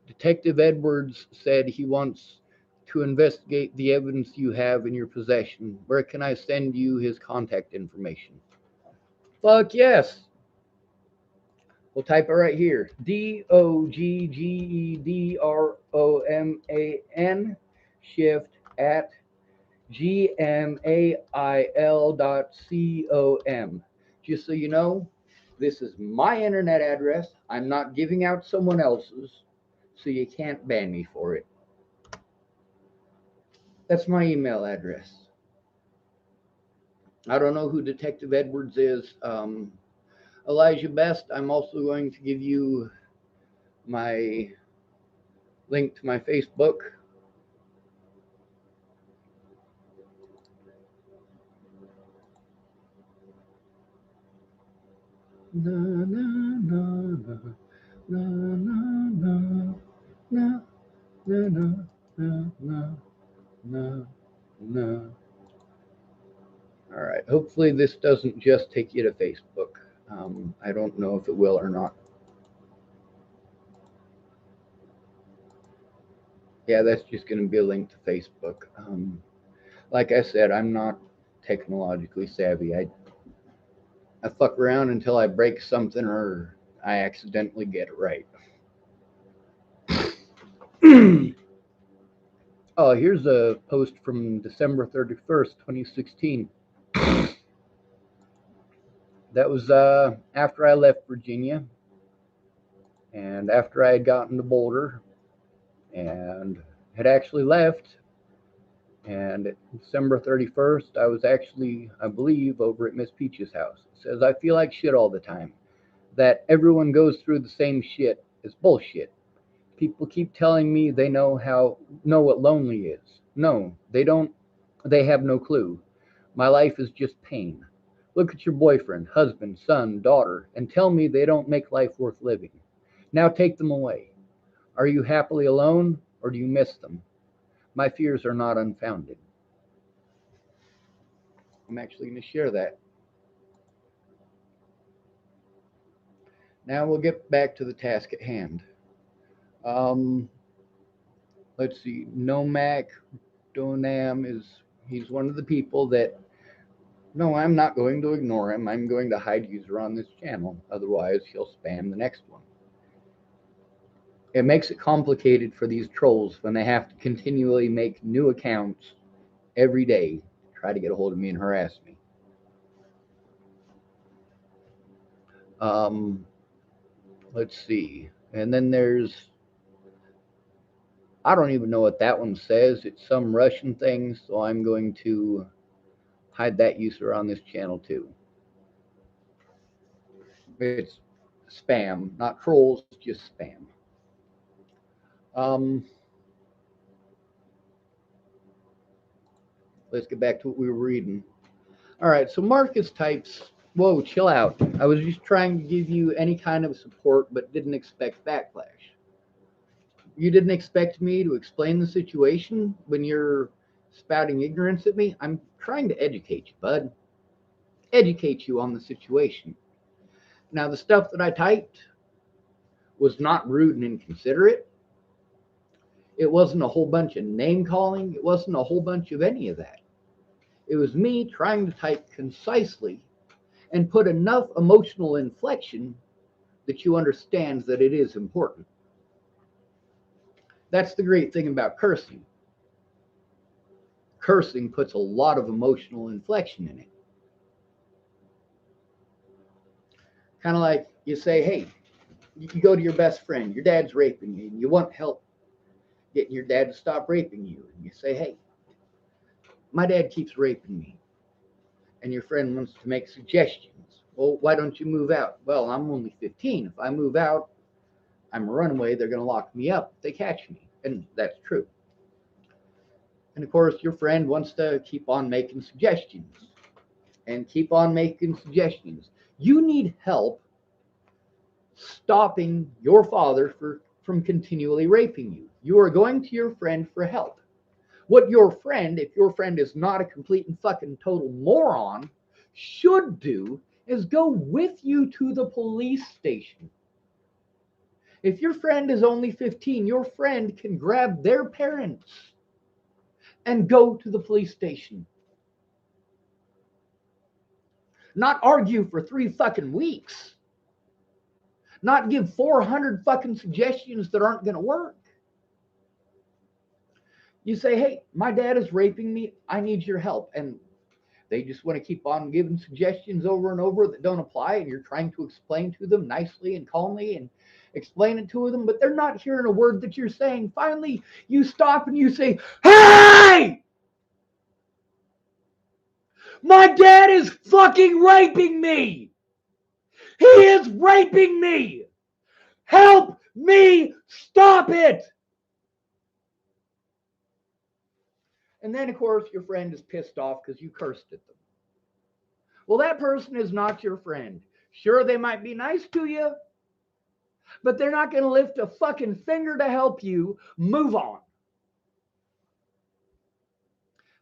"Detective Edwards said he wants to investigate the evidence you have in your possession. Where can I send you his contact information?" Fuck yes. We'll type it right here. DOGGEDROMAN shift at gmail.com. Just so you know, this is my internet address. I'm not giving out someone else's, so you can't ban me for it. That's my email address. I don't know who Detective Edwards is. Elijah Best, I'm also going to give you my link to my Facebook. Na, na, na, na, na, na, na, na, na, na, na, na. All right. Hopefully this doesn't just take you to Facebook. I don't know if it will or not. Yeah, that's just going to be a link to Facebook. Like I said, I'm not technologically savvy. I fuck around until I break something or I accidentally get it right. Oh, here's a post from December 31st, 2016. That was after I left Virginia and after I had gotten to Boulder and had actually left. And December 31st, I was actually, I believe, over at Miss Peach's house. It says, "I feel like shit all the time. That everyone goes through the same shit is bullshit. People keep telling me they know what lonely is. No, they don't. They have no clue. My life is just pain. Look at your boyfriend, husband, son, daughter, and tell me they don't make life worth living. Now take them away. Are you happily alone, or do you miss them? My fears are not unfounded." I'm actually going to share that. Now we'll get back to the task at hand. Let's see. Nomak Donam he's one of the people that, no, I'm not going to ignore him. I'm going to hide user on this channel. Otherwise, he'll spam the next one. It makes it complicated for these trolls when they have to continually make new accounts every day to try to get a hold of me and harass me. Let's see. And then there's, I don't even know what that one says. It's some Russian thing, so I'm going to hide that user on this channel too. It's spam, not trolls, just spam. Let's get back to what we were reading. All right, so Marcus types, "Whoa, chill out. I was just trying to give you any kind of support, but didn't expect backlash." You didn't expect me to explain the situation when you're spouting ignorance at me? I'm trying to educate you, bud. Educate you on the situation. Now, the stuff that I typed was not rude and inconsiderate. It wasn't a whole bunch of name calling. It wasn't a whole bunch of any of that. It was me trying to type concisely and put enough emotional inflection that you understand that it is important. That's the great thing about cursing. Cursing puts a lot of emotional inflection in it. Kind of like you say, hey, you go to your best friend, your dad's raping you, and you want help getting your dad to stop raping you. And you say, hey, my dad keeps raping me. And your friend wants to make suggestions. Well, why don't you move out? Well, I'm only 15. If I move out, I'm a runaway. They're going to lock me up if they catch me. And that's true. And of course, your friend wants to keep on making suggestions and keep on making suggestions. You need help stopping your father from continually raping you. You are going to your friend for help. What your friend, if your friend is not a complete and fucking total moron, should do is go with you to the police station. If your friend is only 15, your friend can grab their parents and go to the police station. Not argue for 3 fucking weeks. Not give 400 fucking suggestions that aren't going to work. You say, hey, my dad is raping me. I need your help. And they just want to keep on giving suggestions over and over that don't apply. And you're trying to explain to them nicely and calmly and explain it to them, but they're not hearing a word that you're saying. Finally, you stop and you say, hey! My dad is fucking raping me! He is raping me! Help me stop it! And then, of course, your friend is pissed off because you cursed at them. Well, that person is not your friend. Sure, they might be nice to you, but they're not going to lift a fucking finger to help you move on.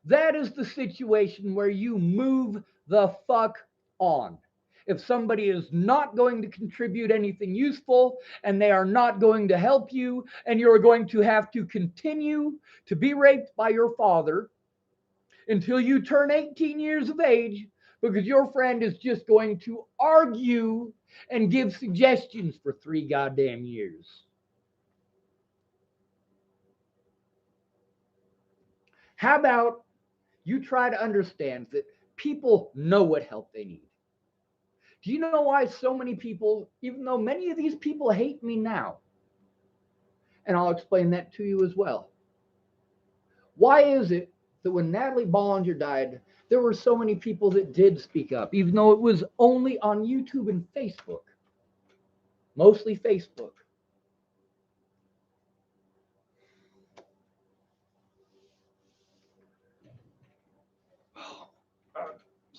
That is the situation where you move the fuck on. If somebody is not going to contribute anything useful and they are not going to help you, and you're going to have to continue to be raped by your father until you turn 18 years of age, because your friend is just going to argue and give suggestions for 3 goddamn years. How about you try to understand that people know what help they need? Do you know why so many people, even though many of these people hate me now, and I'll explain that to you as well. Why is it that when Natalie Bollinger died, there were so many people that did speak up, even though it was only on YouTube and Facebook? Mostly Facebook.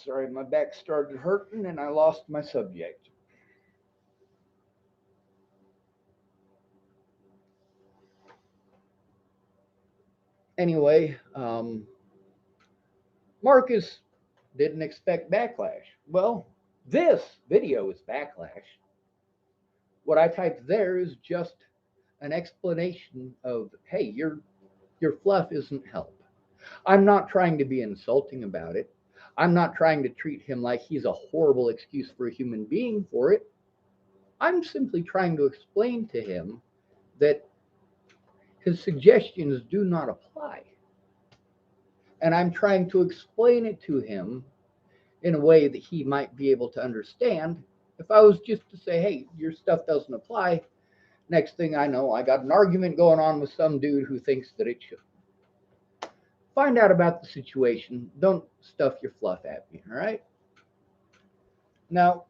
Sorry, my back started hurting and I lost my subject. Anyway, Marcus didn't expect backlash. Well, this video is backlash. What I typed there is just an explanation of, hey, your fluff isn't help. I'm not trying to be insulting about it. I'm not trying to treat him like he's a horrible excuse for a human being for it. I'm simply trying to explain to him that his suggestions do not apply. And I'm trying to explain it to him in a way that he might be able to understand. If I was just to say, hey, your stuff doesn't apply, next thing I know, I got an argument going on with some dude who thinks that it should. Find out about the situation. Don't stuff your fluff at me, all right? Now,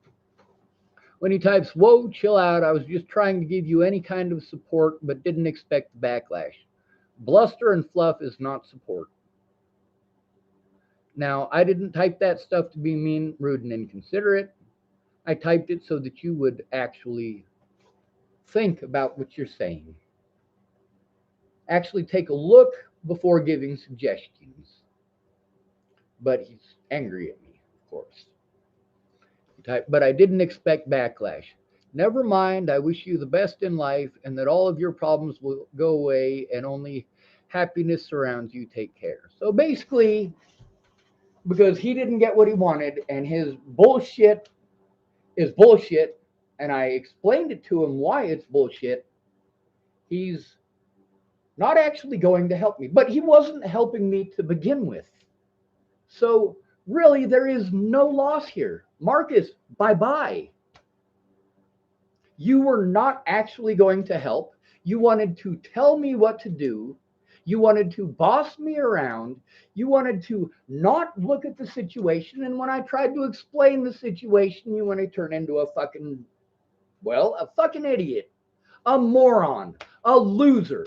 when he types, whoa, chill out, I was just trying to give you any kind of support, but didn't expect the backlash. Bluster and fluff is not support. Now, I didn't type that stuff to be mean, rude, and inconsiderate. I typed it so that you would actually think about what you're saying. Actually take a look before giving suggestions. But he's angry at me, of course. But I didn't expect backlash. Never mind, I wish you the best in life and that all of your problems will go away and only happiness surrounds you. Take care. So basically, because he didn't get what he wanted, and his bullshit is bullshit, and I explained it to him why it's bullshit, he's not actually going to help me. But he wasn't helping me to begin with. So really, there is no loss here. Marcus, bye bye. You were not actually going to help. You wanted to tell me what to do. You wanted to boss me around. You wanted to not look at the situation. And when I tried to explain the situation, you want to turn into a fucking, well, a fucking idiot, a moron, a loser.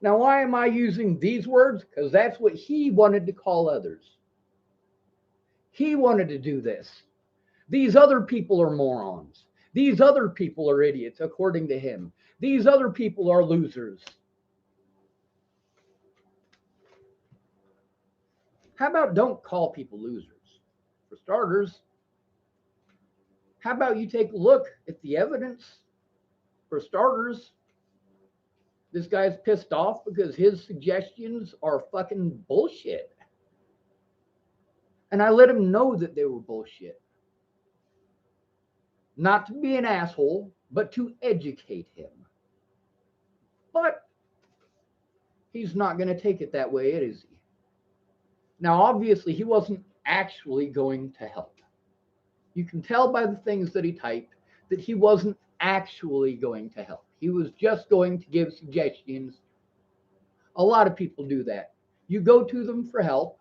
Now, why am I using these words? Because that's what he wanted to call others. He wanted to do this. These other people are morons. These other people are idiots, according to him. These other people are losers. How about don't call people losers? For starters, how about you take a look at the evidence? For starters, this guy's pissed off because his suggestions are fucking bullshit. And I let him know that they were bullshit. Not to be an asshole, but to educate him. But he's not going to take it that way, is he? Now, obviously, he wasn't actually going to help. You can tell by the things that he typed that he wasn't actually going to help. He was just going to give suggestions. A lot of people do that. You go to them for help.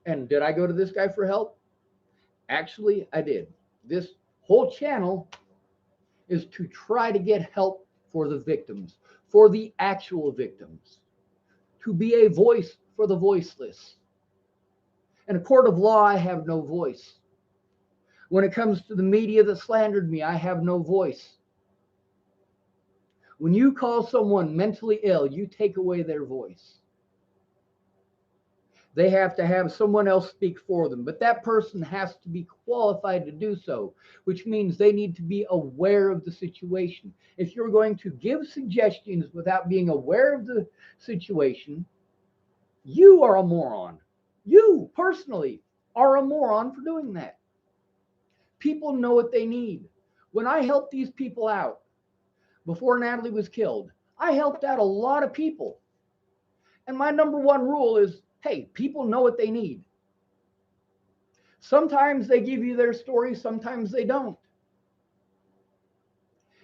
And did I go to this guy for help? Actually, I did. This whole channel is to try to get help for the victims, for the actual victims, to be a voice for the voiceless. In a court of law, I have no voice. When it comes to the media that slandered me, I have no voice. When you call someone mentally ill, you take away their voice. They have to have someone else speak for them, but that person has to be qualified to do so, which means they need to be aware of the situation. If you're going to give suggestions without being aware of the situation, you are a moron. You personally are a moron for doing that. People know what they need. When I helped these people out before Natalie was killed, I helped out a lot of people. And my number one rule is, hey, people know what they need. Sometimes they give you their story, sometimes they don't.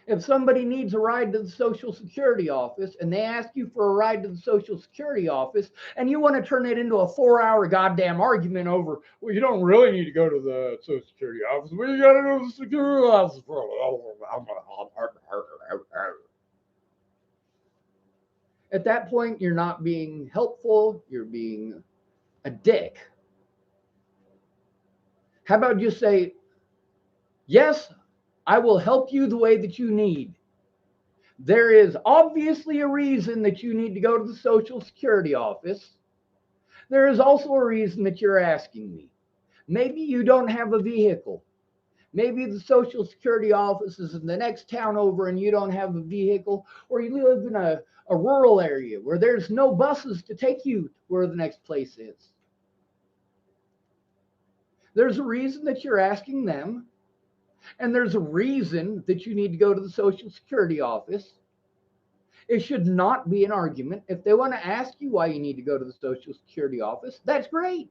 If somebody needs a ride to the Social Security office and they ask you for a ride to the Social Security office and you want to turn it into a 4-hour goddamn argument over, well, you don't really need to go to the Social Security office. Well, you got to go to the security office for At that point, you're not being helpful, you're being a dick. How about just say, yes, I will help you the way that you need. There is obviously a reason that you need to go to the Social Security office. There is also a reason that you're asking me. Maybe you don't have a vehicle. Maybe the Social Security office is in the next town over and you don't have a vehicle, or you live in a rural area where there's no buses to take you to where the next place is. There's a reason that you're asking them, and there's a reason that you need to go to the Social Security office. It should not be an argument. If they want to ask you why you need to go to the Social Security office, that's great.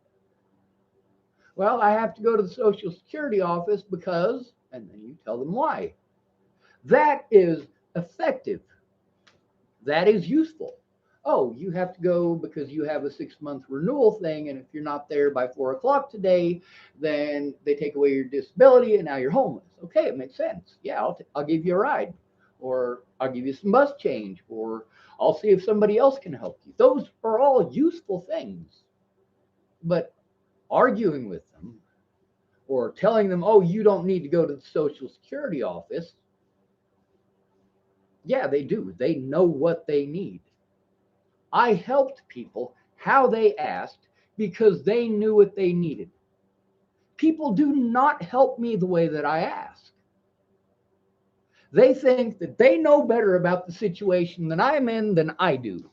Well, I have to go to the Social Security office because, and then you tell them why. That is effective. That is useful. Oh, you have to go because you have a 6-month renewal thing, and if you're not there by 4 o'clock today, then they take away your disability and now you're homeless. Okay, it makes sense. Yeah, I'll give you a ride, or I'll give you some bus change, or I'll see if somebody else can help you. Those are all useful things. But arguing with them or telling them, oh, you don't need to go to the Social Security office, yeah, they do. They know what they need. I helped people how they asked because they knew what they needed. People do not help me the way that I ask. They think that they know better about the situation that I'm in than I do.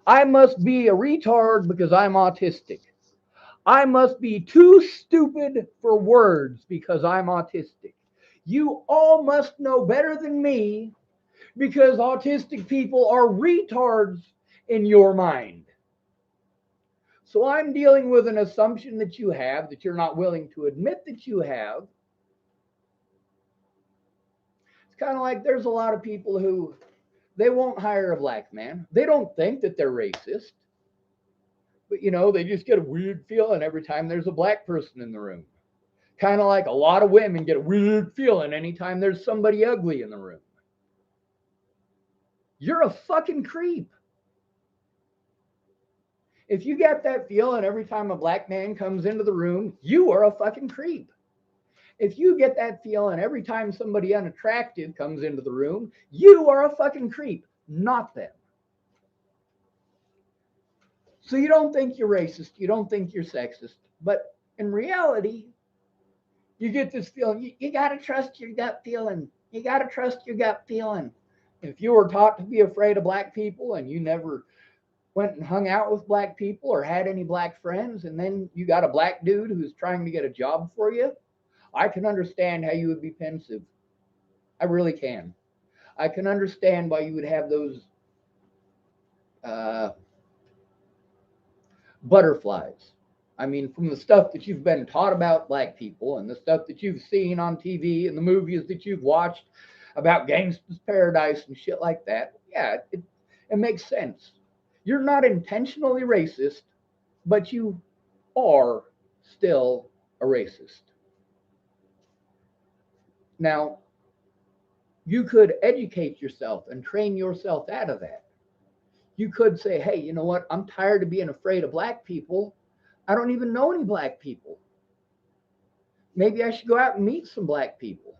I must be a retard because I'm autistic. I must be too stupid for words because I'm autistic. You all must know better than me because autistic people are retards in your mind. So I'm dealing with an assumption that you have that you're not willing to admit that you have. It's kind of like there's a lot of people who they won't hire a black man. They don't think that they're racist, but they just get a weird feeling every time there's a black person in the room. Kind of like a lot of women get a weird feeling anytime there's somebody ugly in the room. You're a fucking creep. If you get that feeling every time a black man comes into the room, you are a fucking creep. If you get that feeling every time somebody unattractive comes into the room, you are a fucking creep, not them. So you don't think you're racist, you don't think you're sexist, but in reality, you get this feeling. You got to trust your gut feeling. You got to trust your gut feeling. If you were taught to be afraid of black people and you never went and hung out with black people or had any black friends, and then you got a black dude who's trying to get a job for you, I can understand how you would be pensive. I really can. I can understand why you would have those uh, butterflies. I mean, from the stuff that you've been taught about black people and the stuff that you've seen on TV and the movies that you've watched about Gangsta's Paradise and shit like that, yeah, it makes sense. You're not intentionally racist, but you are still a racist. Now, you could educate yourself and train yourself out of that. You could say, hey, you know what? I'm tired of being afraid of black people. I don't even know any black people. Maybe I should go out and meet some black people.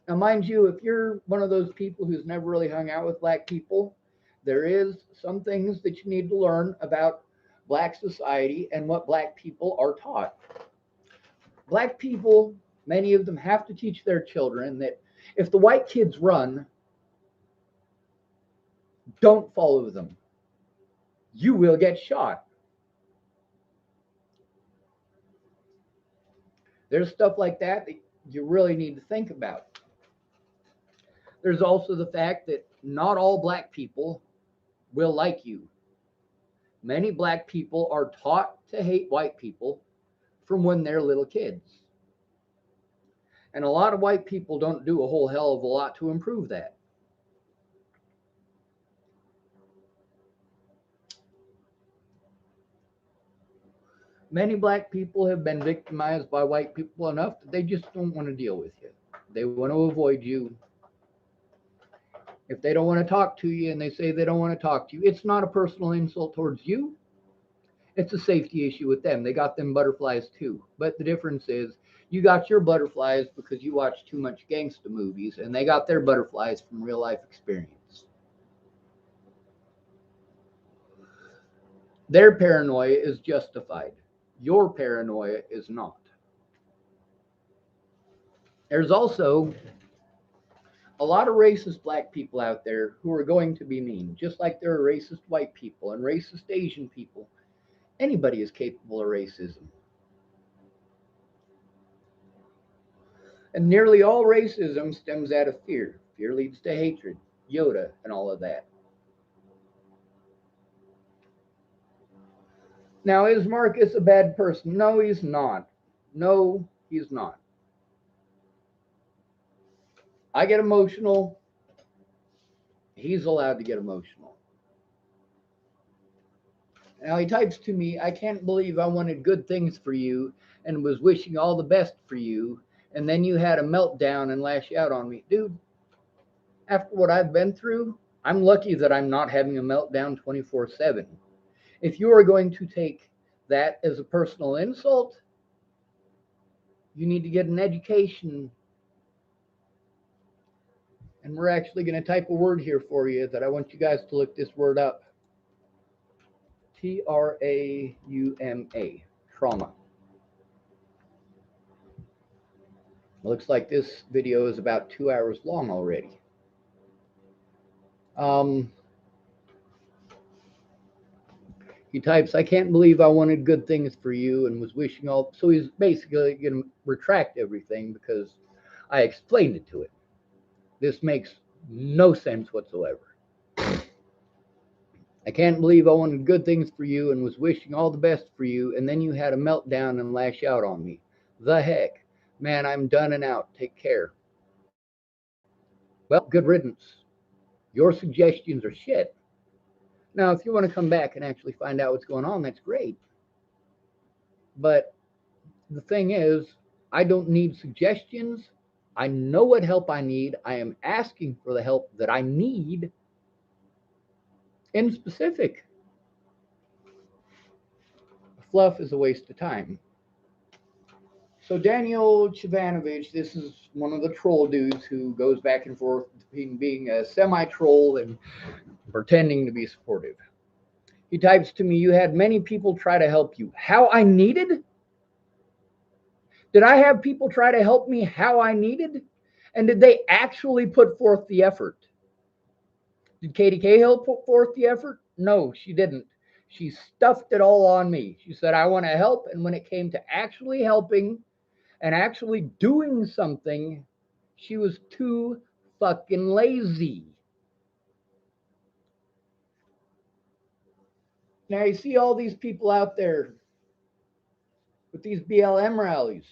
Now, mind you, if you're one of those people who's never really hung out with black people, there is some things that you need to learn about black society and what black people are taught. Black people, many of them have to teach their children that if the white kids run, don't follow them. You will get shot. There's stuff like that that you really need to think about. There's also the fact that not all black people will like you. Many black people are taught to hate white people from when they're little kids. And a lot of white people don't do a whole hell of a lot to improve that. Many black people have been victimized by white people enough that they just don't want to deal with you. They want to avoid you. If they don't want to talk to you and they say they don't want to talk to you, it's not a personal insult towards you. It's a safety issue with them. They got them butterflies too. But the difference is you got your butterflies because you watch too much gangsta movies, and they got their butterflies from real life experience. Their paranoia is justified. Your paranoia is not. There's also a lot of racist black people out there who are going to be mean, just like there are racist white people and racist Asian people. Anybody is capable of racism. And nearly all racism stems out of fear. Fear leads to hatred, Yoda, and all of that. Now, is Marcus a bad person? No, he's not. No, he's not. I get emotional. He's allowed to get emotional. Now, he types to me, I can't believe I wanted good things for you and was wishing all the best for you. And then you had a meltdown and lash out on me. Dude, after what I've been through, I'm lucky that I'm not having a meltdown 24/7. If you are going to take that as a personal insult, you need to get an education. And we're actually going to type a word here for you that I want you guys to look this word up. Trauma. Trauma. Looks like this video is about 2 hours long already. He types, I can't believe I wanted good things for you and was wishing all. So he's basically going to retract everything because I explained it to him. This makes no sense whatsoever. I can't believe I wanted good things for you and was wishing all the best for you, and then you had a meltdown and lash out on me. The heck? Man, I'm done and out. Take care. Well, good riddance. Your suggestions are shit. Now, if you want to come back and actually find out what's going on, that's great. But the thing is, I don't need suggestions. I know what help I need. I am asking for the help that I need in specific. Fluff is a waste of time. So Daniel Chivanovich, this is one of the troll dudes who goes back and forth between being a semi-troll and pretending to be supportive. He types to me, you had many people try to help you. How I needed? Did I have people try to help me how I needed? And did they actually put forth the effort? Did Katie Cahill put forth the effort? No, she didn't. She stuffed it all on me. She said, I want to help. And when it came to actually helping and actually doing something, she was too fucking lazy. Now you see all these people out there with these BLM rallies.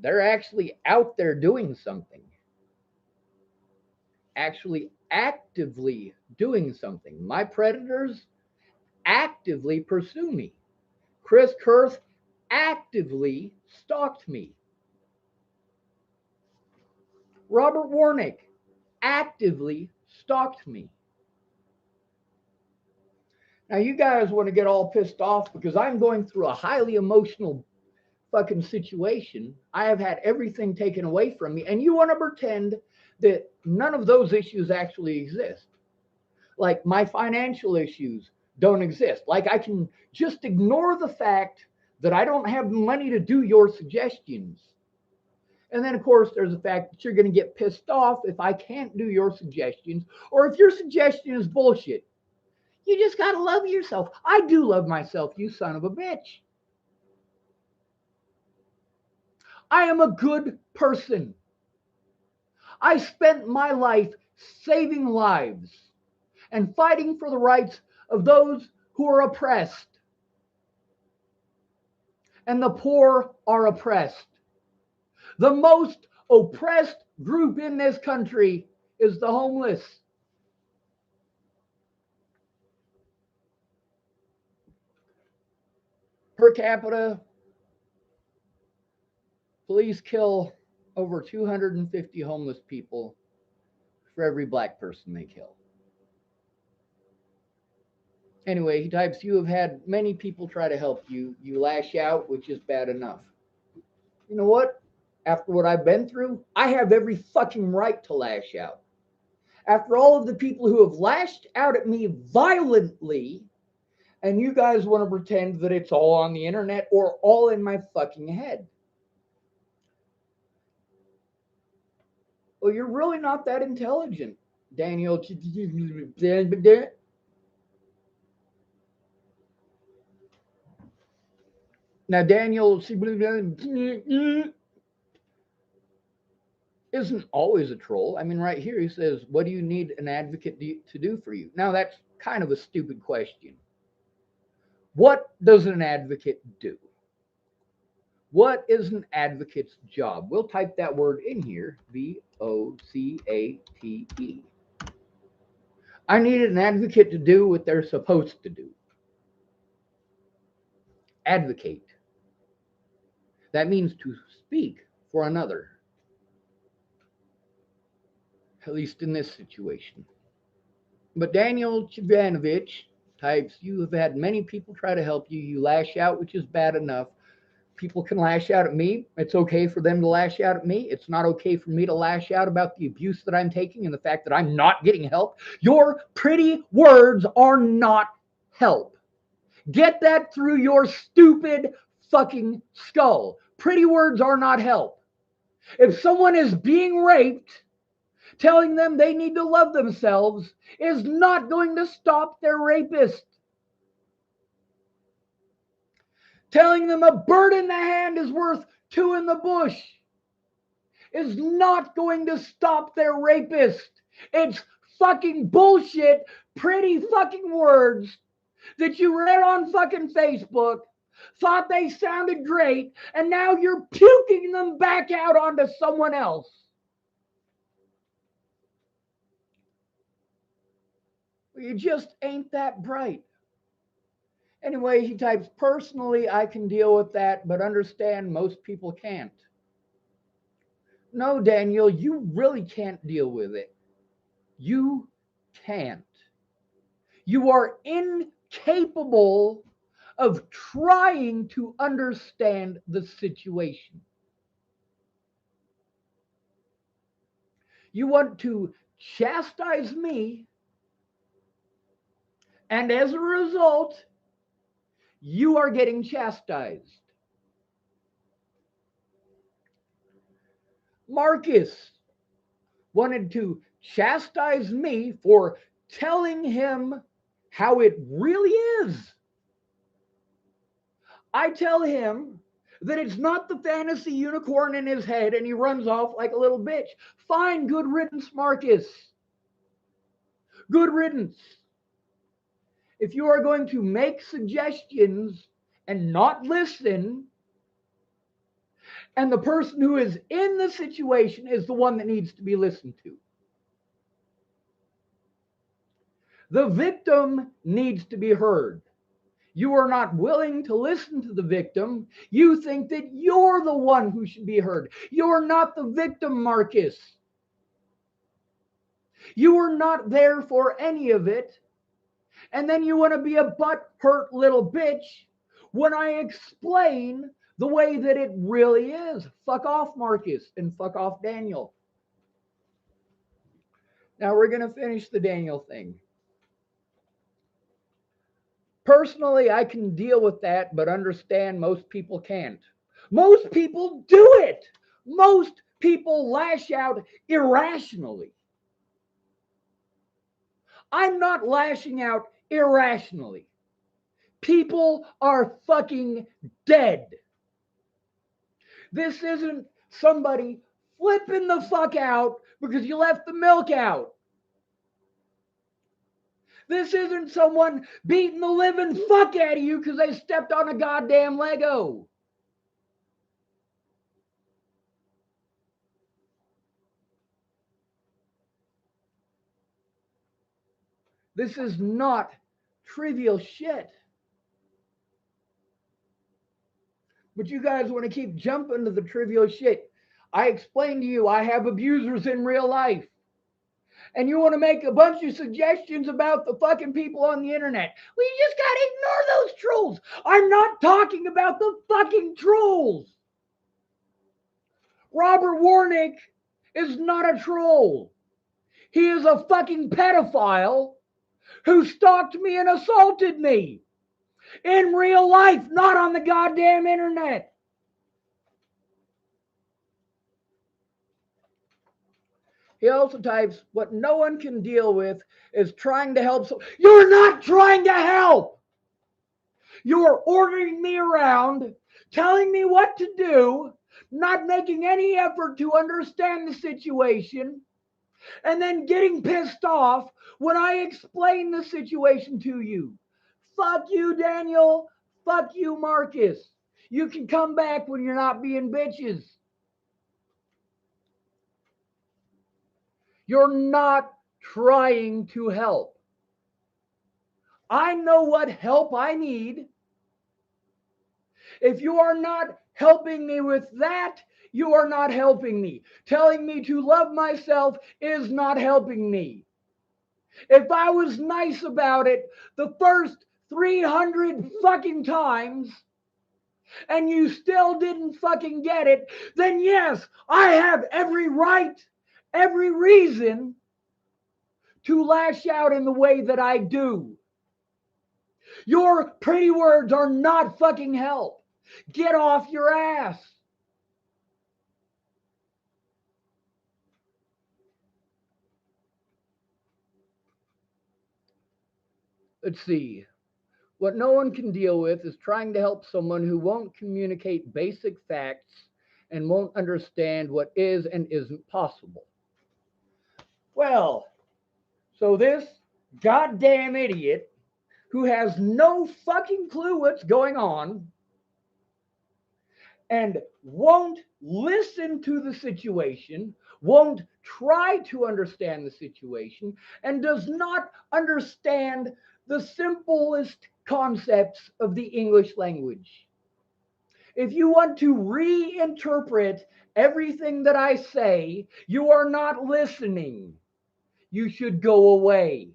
They're actually out there doing something, actually actively doing something. My predators actively pursue me. Chris Kurth actively stalked me. Robert Warnick actively stalked me. Now, you guys want to get all pissed off because I'm going through a highly emotional fucking situation. I have had everything taken away from me, and you want to pretend that none of those issues actually exist. Like my financial issues don't exist. Like I can just ignore the fact that I don't have money to do your suggestions. And then, of course, there's the fact that you're going to get pissed off if I can't do your suggestions or if your suggestion is bullshit. You just got to love yourself. I do love myself, you son of a bitch. I am a good person. I spent my life saving lives and fighting for the rights of those who are oppressed. And the poor are oppressed. The most oppressed group in this country is the homeless. Per capita, police kill over 250 homeless people for every black person they kill. Anyway, he types, you have had many people try to help you. You lash out, which is bad enough. You know what? After what I've been through, I have every fucking right to lash out. After all of the people who have lashed out at me violently, and you guys want to pretend that it's all on the internet or all in my fucking head. Well, you're really not that intelligent, Daniel. Now, Daniel isn't always a troll. I mean, right here he says, what do you need an advocate to do for you? Now, that's kind of a stupid question. What does an advocate do? What is an advocate's job? We'll type that word in here, VOCATE. I needed an advocate to do what they're supposed to do. Advocate. That means to speak for another, at least in this situation. But Daniel Chivanovich types, you have had many people try to help you. You lash out, which is bad enough. People can lash out at me. It's okay for them to lash out at me. It's not okay for me to lash out about the abuse that I'm taking and the fact that I'm not getting help. Your pretty words are not help. Get that through your stupid fucking skull. Pretty words are not help. If someone is being raped, telling them they need to love themselves is not going to stop their rapist. Telling them a bird in the hand is worth two in the bush is not going to stop their rapist. It's fucking bullshit, pretty fucking words that you read on fucking Facebook, thought they sounded great, and now you're puking them back out onto someone else. You just ain't that bright. Anyway, he types, personally, I can deal with that, but understand most people can't. No, Daniel, you really can't deal with it. You can't. You are incapable of trying to understand the situation. You want to chastise me, and as a result, you are getting chastised. Marcus wanted to chastise me for telling him how it really is. I tell him that it's not the fantasy unicorn in his head and he runs off like a little bitch. Fine, good riddance, Marcus. Good riddance. If you are going to make suggestions and not listen, and the person who is in the situation is the one that needs to be listened to. The victim needs to be heard. You are not willing to listen to the victim. You think that you're the one who should be heard. You're not the victim, Marcus. You are not there for any of it. And then you want to be a butt-hurt little bitch when I explain the way that it really is. Fuck off, Marcus, and fuck off, Daniel. Now we're going to finish the Daniel thing. Personally, I can deal with that, but understand most people can't. Most people do it. Most people lash out irrationally. I'm not lashing out irrationally. People are fucking dead. This isn't somebody flipping the fuck out because you left the milk out. This isn't someone beating the living fuck out of you because they stepped on a goddamn Lego. This is not trivial shit. But you guys want to keep jumping to the trivial shit. I explained to you I have abusers in real life. And you want to make a bunch of suggestions about the fucking people on the internet. Well, you just got to ignore those trolls. I'm not talking about the fucking trolls. Robert Warnick is not a troll. He is a fucking pedophile who stalked me and assaulted me in real life, not on the goddamn internet. He also types, what no one can deal with is trying to help. You're not trying to help. You're ordering me around, telling me what to do, not making any effort to understand the situation, and then getting pissed off when I explain the situation to you. Fuck you, Daniel. Fuck you, Marcus. You can come back when you're not being bitches. You're not trying to help. I know what help I need. If you are not helping me with that, you are not helping me. Telling me to love myself is not helping me. If I was nice about it the first 300 fucking times and you still didn't fucking get it, then yes, I have every right, every reason to lash out in the way that I do. Your pretty words are not fucking help. Get off your ass. Let's see. What no one can deal with is trying to help someone who won't communicate basic facts and won't understand what is and isn't possible. Well, so this goddamn idiot who has no fucking clue what's going on and won't listen to the situation, won't try to understand the situation, and does not understand the simplest concepts of the English language. If you want to reinterpret everything that I say, you are not listening. You should go away.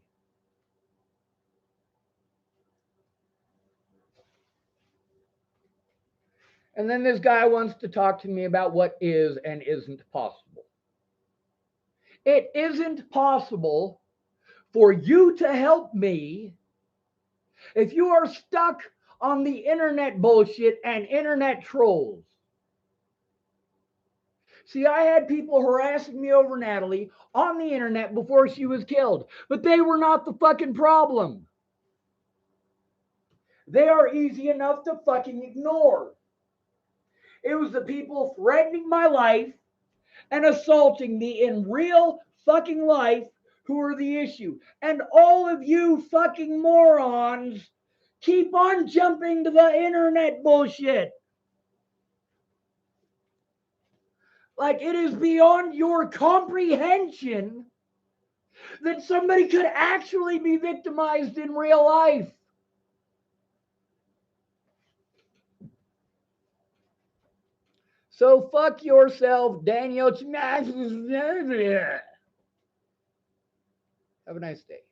And then this guy wants to talk to me about what is and isn't possible. It isn't possible for you to help me if you are stuck on the internet bullshit and internet trolls. See, I had people harassing me over Natalie on the internet before she was killed, but they were not the fucking problem. They are easy enough to fucking ignore. It was the people threatening my life and assaulting me in real fucking life who are the issue. And all of you fucking morons keep on jumping to the internet bullshit. Like it is beyond your comprehension that somebody could actually be victimized in real life. So fuck yourself, Daniel. Have a nice day.